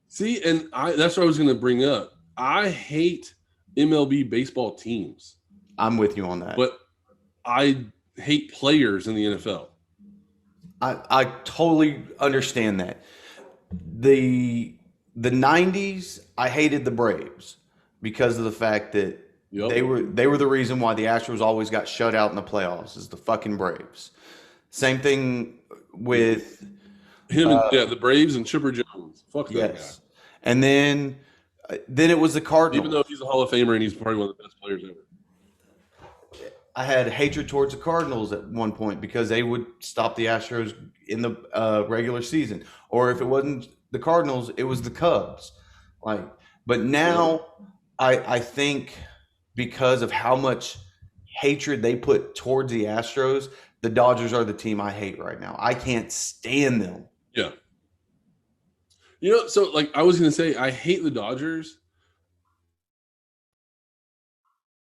See, and that's what I was going to bring up. I hate MLB baseball teams, I'm with you on that. but I hate players in the NFL. I totally understand that. The the '90s, I hated the Braves because of the fact that Yep. they were the reason why the Astros always got shut out in the playoffs. Is the fucking Braves. Same thing with Him and the Braves and Chipper Jones. Fuck that guy. yes, and then it was the Even though Cardinals. he's a Hall of Famer and he's probably one of the best players ever. I had hatred towards the Cardinals at one point because they would stop the Astros in the regular season, or if it wasn't the Cardinals, it was the Cubs. Like, but Yep. now I think because of how much hatred they put towards the Astros, the Dodgers are the team I hate right now. I can't stand them. Yeah. So like I was gonna say, I hate the Dodgers,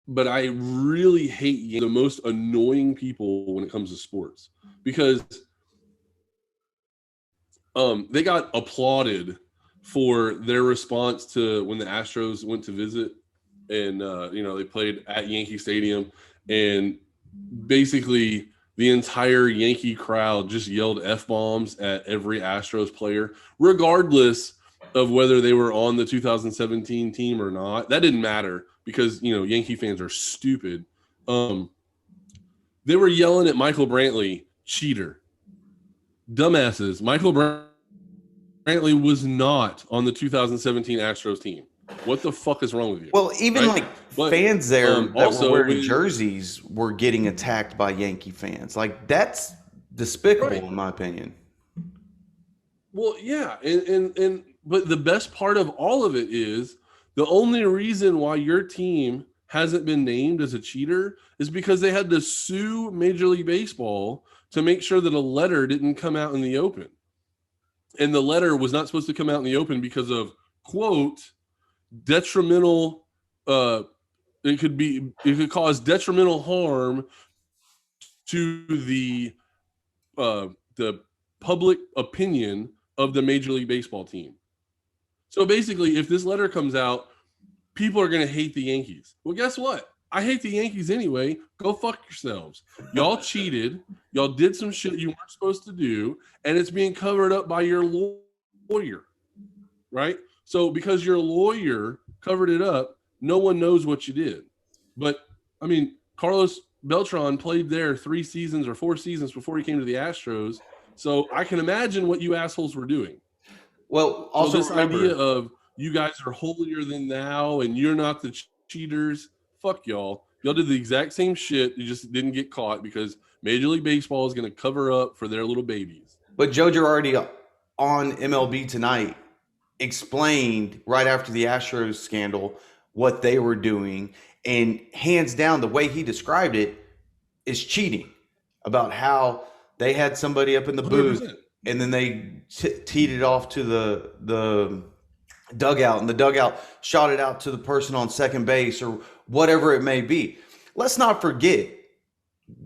but I really hate the most annoying people when it comes to sports because they got applauded for their response to when the Astros went to visit, and they played at Yankee Stadium, and basically the entire Yankee crowd just yelled F-bombs at every Astros player, regardless of whether they were on the 2017 team or not. That didn't matter because, Yankee fans are stupid. They were yelling at Michael Brantley, cheater. Dumbasses. Michael Brantley was not on the 2017 Astros team. What the fuck is wrong with you? Well, even Right? like But fans there that also, were wearing jerseys were getting attacked by Yankee fans. Like that's despicable, Right. in my opinion. Well, yeah, and but the best part of all of it is the only reason why your team hasn't been named as a cheater is because they had to sue Major League Baseball to make sure that a letter didn't come out in the open. And the letter was not supposed to come out in the open because of, quote, detrimental it could cause detrimental harm to the public opinion of the Major League Baseball team. So basically, if this letter comes out, people are going to hate the Yankees. Well, guess what? I hate the Yankees anyway. Go fuck yourselves. Y'all cheated. Y'all did some shit you weren't supposed to do, and it's being covered up by your lawyer, right? So because your lawyer covered it up, no one knows what you did. But, I mean, Carlos Beltran played there 3 seasons or 4 seasons before he came to the Astros. So I can imagine what you assholes were doing. Well, So also this remember, idea of you guys are holier than thou and you're not the cheaters, fuck y'all. Y'all did the exact same shit. You just didn't get caught because Major League Baseball is going to cover up for their little babies. but Joe Girardi on MLB Tonight explained right after the Astros scandal what they were doing, And hands down, the way he described it is cheating, about how they had somebody up in the booth 100%. and then they teed it off to the dugout, and the dugout shot it out to the person on second base or whatever it may be. Let's not forget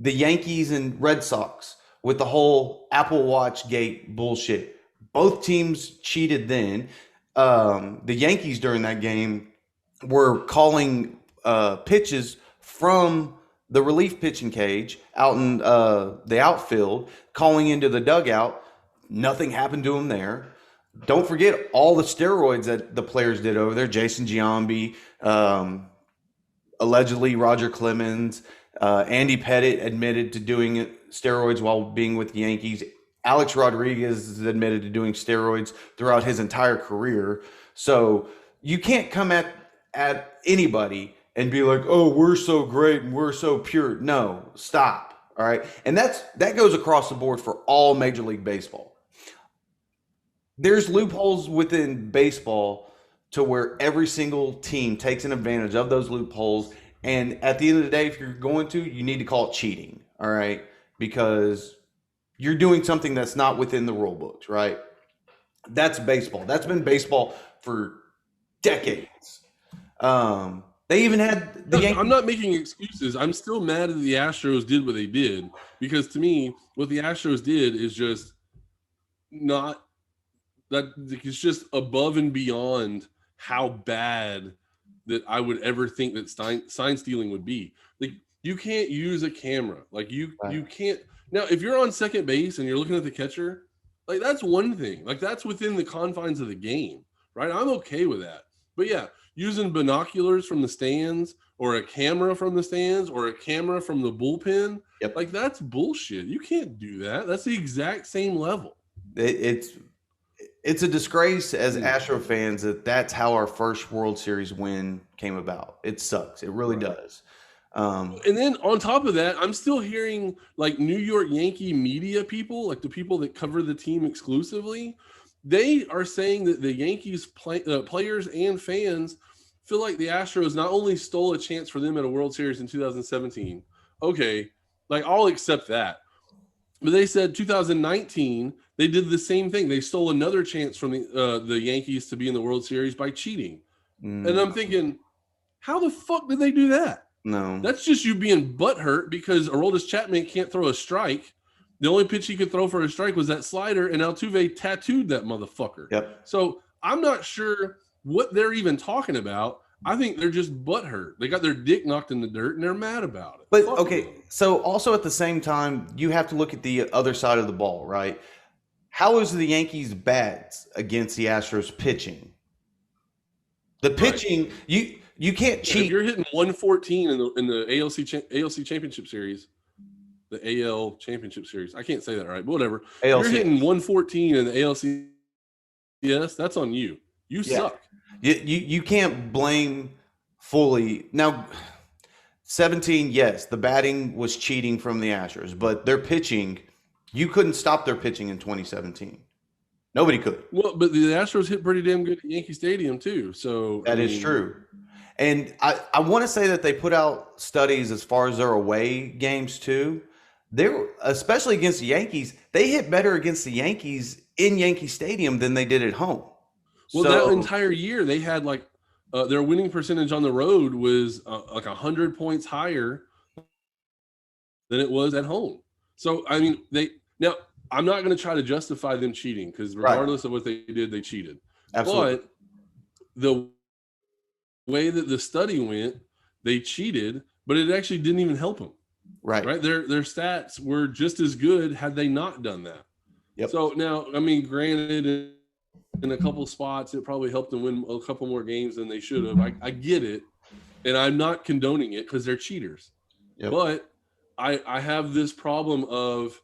the Yankees and Red Sox with the whole Apple Watch gate bullshit. Both teams cheated then. The Yankees during that game were calling pitches from the relief pitching cage out in the outfield, calling into the dugout. Nothing happened to them there. Don't forget all the steroids that the players did over there. Jason Giambi, allegedly Roger Clemens, Andy Pettit admitted to doing steroids while being with the Yankees. Alex Rodriguez is admitted to doing steroids throughout his entire career. So you can't come at anybody and be like, "Oh, we're so great and we're so pure." No, stop. All right, and that goes across the board for all Major League Baseball. There's loopholes within baseball to where every single team takes an advantage of those loopholes. And at the end of the day, if you're going to, you need to call it cheating. All right, because you're doing something that's not within the rule books, right? That's baseball. That's been baseball for decades. They even had the Yankees. I'm not making excuses. I'm still mad that the Astros did what they did, because to me, what the Astros did is just not that. It's just above and beyond how bad that I would ever think that sign stealing would be. Like, you can't use a camera. Like you can't. Now, if you're on second base and you're looking at the catcher, like that's one thing. Like that's within the confines of the game, right? I'm okay with that. But yeah, using binoculars from the stands or a camera from the stands or a camera from the bullpen, like that's bullshit. You can't do that. That's the exact same level. It's a disgrace as Astro fans that that's how our first World Series win came about. It sucks. It really does. And then on top of that, I'm still hearing like New York Yankee media people, like the people that cover the team exclusively, they are saying that the Yankees players and fans feel like the Astros not only stole a chance for them at a World Series in 2017. Okay, like I'll accept that. But they said 2019, they did the same thing. They stole another chance from the Yankees to be in the World Series by cheating. And I'm thinking, how the fuck did they do that? No. That's just you being butthurt because Aroldis Chapman can't throw a strike. The only pitch he could throw for a strike was that slider, and Altuve tattooed that motherfucker. Yep. So I'm not sure what they're even talking about. I think they're just butthurt. They got their dick knocked in the dirt, and they're mad about it. But, okay, so also at the same time, you have to look at the other side of the ball, right? How is the Yankees' bats against the Astros pitching? The pitching, you can't cheat. If you're hitting 114 in the ALC Championship Series, the AL Championship Series, I can't say that right, but whatever. If you're hitting 114 in the ALCS, that's on you. You suck. You can't blame fully. Now, 17, yes, the batting was cheating from the Astros, but their pitching, you couldn't stop their pitching in 2017. Nobody could. Well, but the Astros hit pretty damn good at Yankee Stadium too. So that is true. And I want to say that they put out studies as far as their away games too. They were, especially against the Yankees, they hit better against the Yankees in Yankee Stadium than they did at home. Well, that entire year they had like their winning percentage on the road was like 100 points higher than it was at home. So I mean, I'm not going to try to justify them cheating because regardless of what they did, they cheated. Absolutely. But the way that the study went, they cheated, but it actually didn't even help them. Right. Their stats were just as good had they not done that. Yep. So now, I mean, granted, in a couple spots, it probably helped them win a couple more games than they should have. I get it, and I'm not condoning it because they're cheaters. Yep. But I have this problem of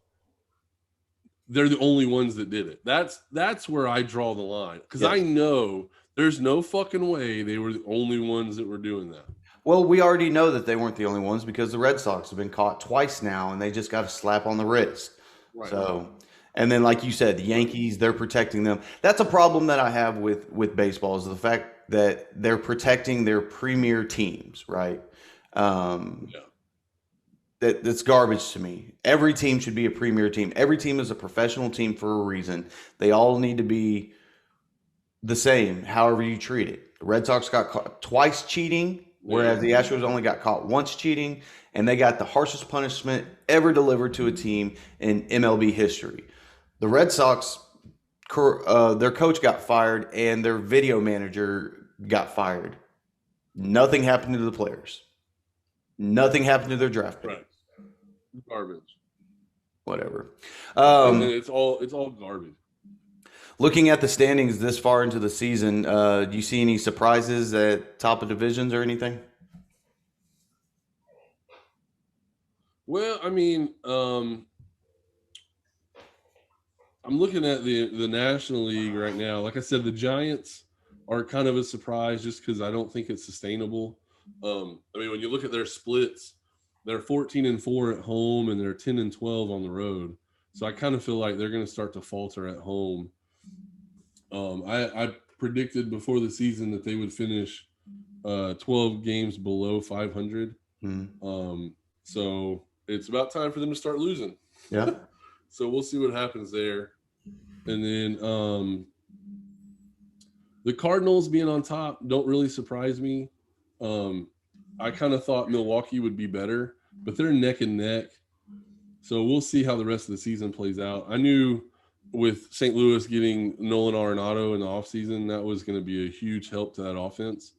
they're the only ones that did it. That's where I draw the line because I know there's no fucking way they were the only ones that were doing that. Well, we already know that they weren't the only ones because the Red Sox have been caught twice now, and they just got a slap on the wrist. Right. So, and then like you said, the Yankees, they're protecting them. That's a problem that I have with baseball is the fact that they're protecting their premier teams, right? Um, Yeah. that's garbage to me. Every team should be a premier team. Every team is a professional team for a reason. They all need to be the same, however you treat it. The Red Sox got caught twice cheating, Yeah. whereas the Astros only got caught once cheating, and they got the harshest punishment ever delivered to a team in MLB history. The Red Sox, their coach got fired and their video manager got fired. Nothing happened to the players. Nothing happened to their draft pick. Right. Garbage. Whatever. And it's all garbage. Looking at the standings this far into the season, do you see any surprises at top of divisions or anything? Well, I mean, I'm looking at the National League right now. Like I said, the Giants are kind of a surprise just because I don't think it's sustainable. I mean, when you look at their splits, they're 14-4 at home and they're 10-12 on the road. So I kind of feel like they're going to start to falter at home. I predicted before the season that they would finish 12 games below 500. So it's about time for them to start losing. Yeah. So we'll see what happens there. And then the Cardinals being on top don't really surprise me. I kind of thought Milwaukee would be better, but they're neck and neck. So we'll see how the rest of the season plays out. I knew with St. Louis getting Nolan Arenado in the offseason, that was going to be a huge help to that offense.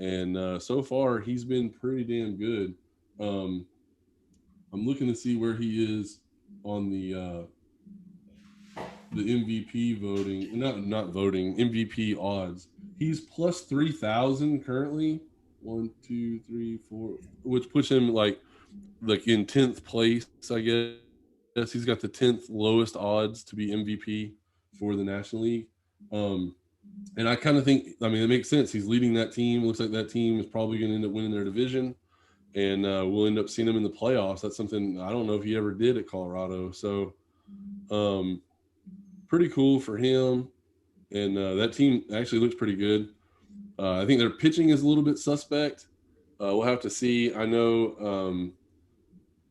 And so far, he's been pretty damn good. I'm looking to see where he is on the MVP voting, not voting, MVP odds. He's plus 3,000 currently. 1, 2, 3, 4, which puts him like in 10th place, I guess. He's got the 10th lowest odds to be MVP for the National League. And I kind of think, I mean, it makes sense. He's leading that team. It looks like that team is probably going to end up winning their division. And we'll end up seeing him in the playoffs. That's something I don't know if he ever did at Colorado. So pretty cool for him. And that team actually looks pretty good. I think their pitching is a little bit suspect. We'll have to see. I know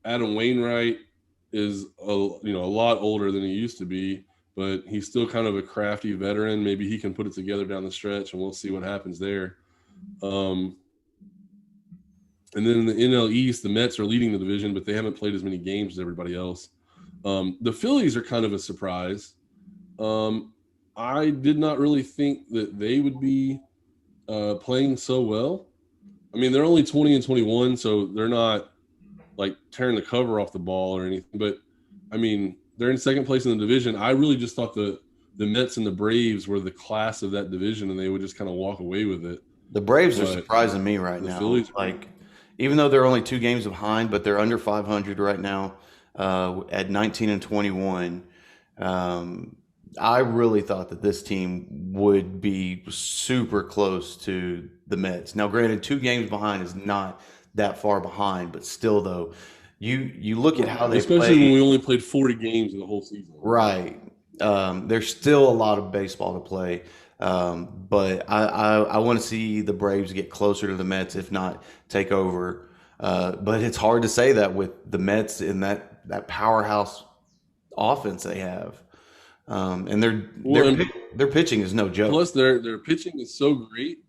Adam Wainwright is a lot older than he used to be, but he's still kind of a crafty veteran. Maybe he can put it together down the stretch, and we'll see what happens there. And then in the NL East, the Mets are leading the division, but they haven't played as many games as everybody else. The Phillies are kind of a surprise. I did not really think that they would be playing so well. I mean, they're only 20-21, so they're not like tearing the cover off the ball or anything. But I mean, they're in second place in the division. I really just thought the Mets and the Braves were the class of that division, and they would just kind of walk away with it. The Braves are surprising me right now. Phillies, like, even though they're only 2 games behind, but they're under 500 right now at 19-21. I really thought that this team would be super close to the Mets. Now, granted, 2 games behind is not that far behind, but still, though, you look at how they especially when we only played 40 games in the whole season. Right. There's still a lot of baseball to play. But I want to see the Braves get closer to the Mets, if not take over. But it's hard to say that with the Mets in that powerhouse offense they have. And their pitching is no joke. Plus, their pitching is so great.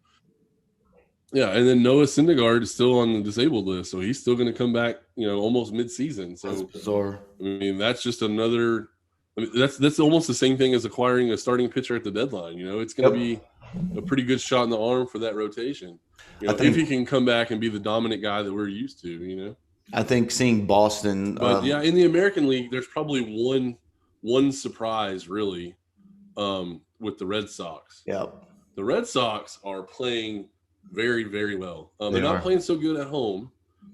Yeah, and then Noah Syndergaard is still on the disabled list, so he's still going to come back, almost mid-season. So, that's bizarre. I mean, that's just another. I mean, that's almost the same thing as acquiring a starting pitcher at the deadline. It's going to be a pretty good shot in the arm for that rotation. If he can come back and be the dominant guy that we're used to. I think seeing Boston, but yeah, in the American League, there's probably one surprise really with the Red Sox. Yeah, the Red Sox are playing very, very well. They're not playing so good at home.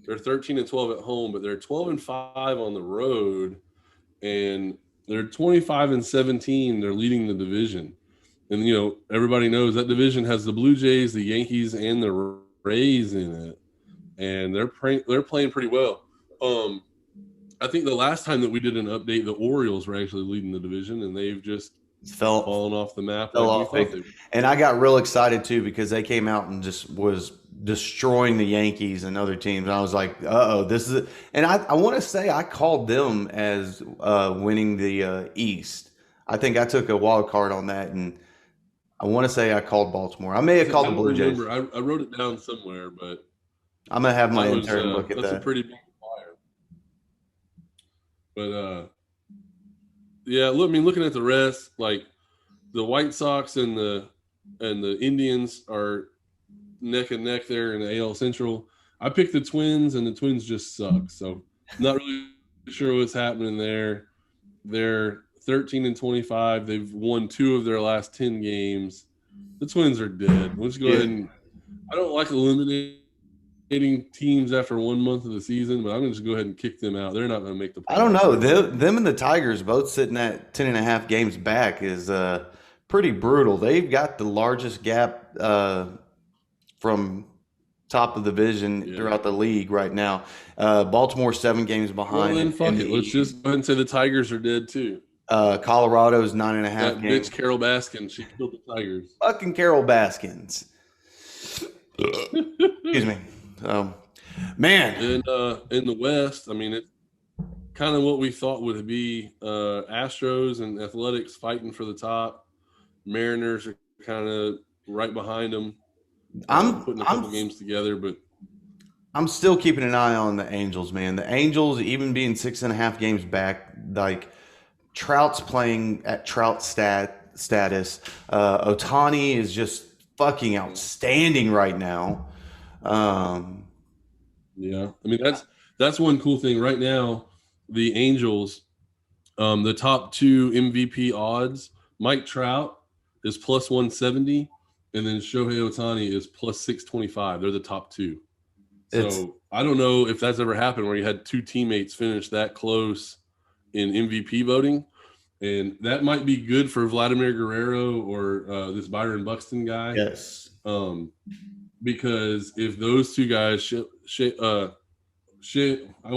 They're 13-12 at home, but they're 12-5 on the road, and they're 25-17. They're leading the division, and everybody knows that division has the Blue Jays, the Yankees, and the Rays in it, and they're playing pretty well. I think the last time that we did an update, the Orioles were actually leading the division, and they've just fell falling off the map fell like we off thought big. they would. And I got real excited too because they came out and just was destroying the Yankees and other teams. And I was like, oh, this is it. And I want to say I called them as winning the East. I think I took a wild card on that, and I want to say I called Baltimore. I may have I called the don't Blue Jays. remember. I wrote it down somewhere, but I'm gonna have my that was intern look at that's a that. pretty big flyer. But yeah, look, I mean, looking at the rest, like the White Sox and the Indians are neck and neck there in the AL Central. I picked the Twins, and the Twins just suck. So not really sure what's happening there. They're 13-25. They've won 2 of their last 10 games. The Twins are dead. Let's go ahead and. I don't like eliminating teams after 1 month of the season, but I'm going to just go ahead and kick them out. They're not going to make the playoffs. I don't know. Them and the Tigers both sitting at 10.5 games back is pretty brutal. They've got the largest gap from top of the division throughout the league right now. Baltimore 7 games behind. Well, then fuck it. Let's just go ahead and say the Tigers are dead too. Colorado's 9.5 That games. bitch Carol Baskin, she killed the Tigers. Fucking Carol Baskins. Excuse me. Man. In the West, I mean, it's kind of what we thought would be Astros and Athletics fighting for the top. Mariners are kind of right behind them. I'm putting a couple games together, but I'm still keeping an eye on the Angels, man. The Angels, even being 6.5 games back, like Trout's playing at Trout status. Ohtani is just fucking outstanding right now. Yeah, I mean that's one cool thing right now. The Angels, the top 2 MVP odds, Mike Trout is plus 170, and then Shohei Ohtani is plus 625. They're the top 2. So I don't know if that's ever happened where you had 2 teammates finish that close in MVP voting, and that might be good for Vladimir Guerrero or this Byron Buxton guy. Yes. Because if those 2 guys, oh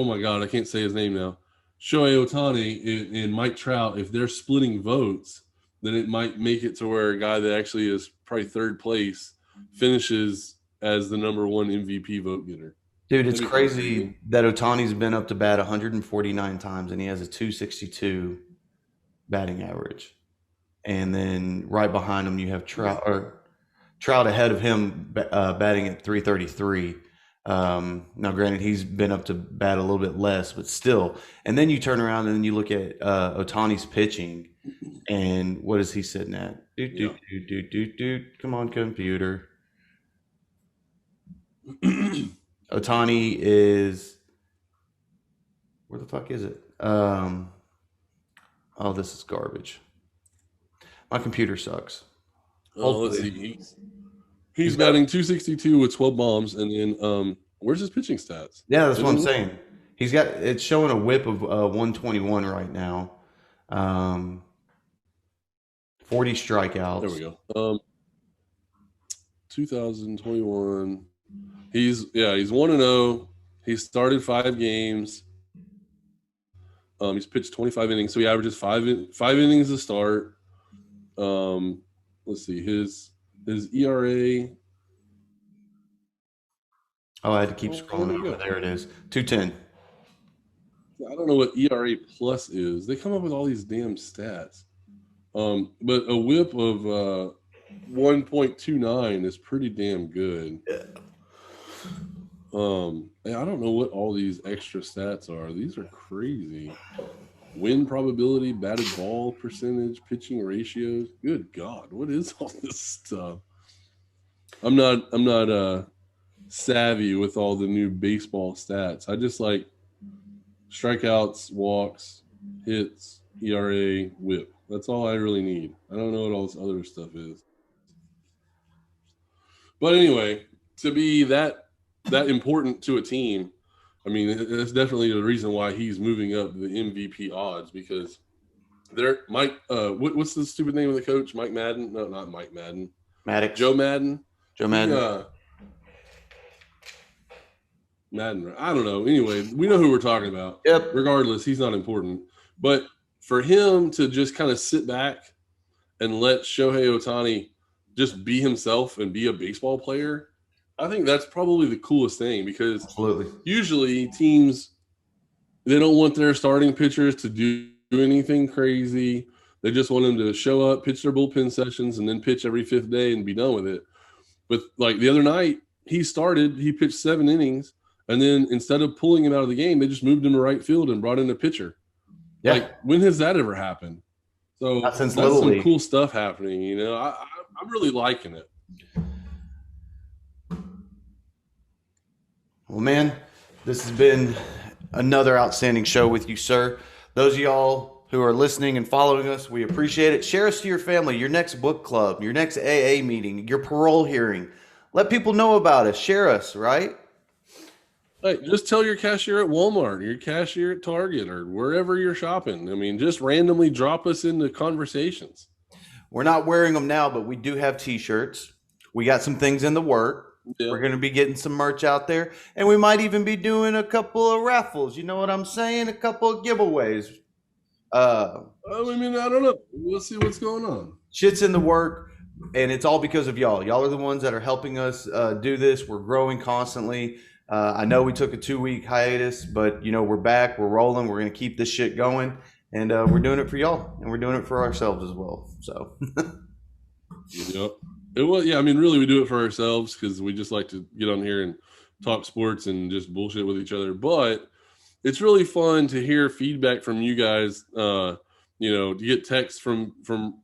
my God, I can't say his name now. Shohei Ohtani and Mike Trout, if they're splitting votes, then it might make it to where a guy that actually is probably 3rd place finishes as the number 1 MVP vote getter. Dude, it's crazy that Ohtani's been up to bat 149 times and he has a 262 batting average. And then right behind him, you have Trout ahead of him batting at 333. Now, granted, he's been up to bat a little bit less, but still. And then you turn around and then you look at Ohtani's pitching, and what is he sitting at? Come on, computer. Ohtani is where the fuck is it? Oh, this is garbage. My computer sucks. Let's see. He's batting 262 with 12 bombs, and then where's his pitching stats? Yeah, that's what I'm saying. It's showing a whip of 121 right now. 40 strikeouts. There we go. 2021. He's 1-0. He started 5 games. He's pitched 25 innings, so he averages 5 innings to start. Let's see his ERA. Oh, I had to keep scrolling over. There it is. 210. I don't know what ERA plus is. They come up with all these damn stats. But a whip of 1.29 is pretty damn good. Yeah. I don't know what all these extra stats are. These are crazy. Win probability, batted ball percentage, pitching ratios. Good God, what is all this stuff? I'm not savvy with all the new baseball stats. I just like strikeouts, walks, hits, ERA, whip. That's all I really need. I don't know what all this other stuff is. But anyway, to be that important to a team, I mean, that's definitely the reason why he's moving up the MVP odds, because what's the stupid name of the coach? Mike Madden? No, not Mike Madden. Maddox. Joe Madden. Madden. I don't know. Anyway, we know who we're talking about. Yep. Regardless, he's not important. But for him to just kind of sit back and let Shohei Ohtani just be himself and be a baseball player, I think that's probably the coolest thing, because Absolutely. usually teams, they don't want their starting pitchers to do anything crazy. They just want them to show up, pitch their bullpen sessions, and then pitch every fifth day and be done with it. But like the other night, he pitched 7 innings, and then instead of pulling him out of the game, they just moved him to right field and brought in a pitcher. Yeah. Like, when has that ever happened? So Not since that's Little some League. cool stuff happening. You know, I'm really liking it. Well, man, this has been another outstanding show with you, sir. Those of y'all who are listening and following us, we appreciate it. Share us to your family, your next book club, your next AA meeting, your parole hearing. Let people know about us. Share us, right? Like, just tell your cashier at Walmart, your cashier at Target, or wherever you're shopping. I mean, just randomly drop us into conversations. We're not wearing them now, but we do have t-shirts. We got some things in the work. Yeah. We're going to be getting some merch out there, and we might even be doing a couple of raffles. You know what I'm saying? A couple of giveaways. I mean, I don't know. We'll see what's going on. Shit's in the work, and it's all because of y'all. Y'all are the ones that are helping us do this. We're growing constantly. I know we took a 2-week hiatus, but you know, we're back. We're rolling. We're going to keep this shit going, and we're doing it for y'all, and we're doing it for ourselves as well. So, Yep. Yeah, I mean, really, we do it for ourselves because we just like to get on here and talk sports and just bullshit with each other. But it's really fun to hear feedback from you guys. You know, to get texts from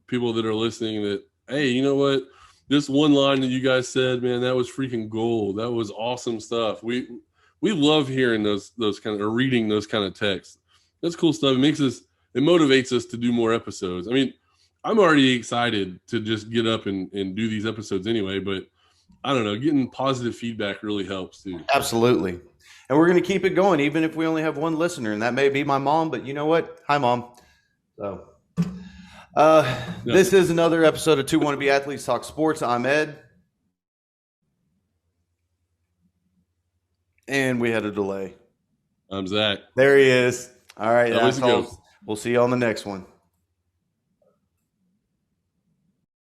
people that are listening that, hey, you know what? This one line that you guys said, man, that was freaking gold. That was awesome stuff. We love hearing those kind of, or reading those kind of texts. That's cool stuff. It motivates us to do more episodes. I mean, I'm already excited to just get up and do these episodes anyway, but I don't know, getting positive feedback really helps too. absolutely. And we're going to keep it going, even if we only have one listener, and that may be my mom, but you know what? Hi, Mom. So, this is another episode of Two Wannabe Athletes Talk Sports. I'm Ed. And we had a delay. I'm Zach. There he is. All right, That was a go. assholes. We'll see you on the next one.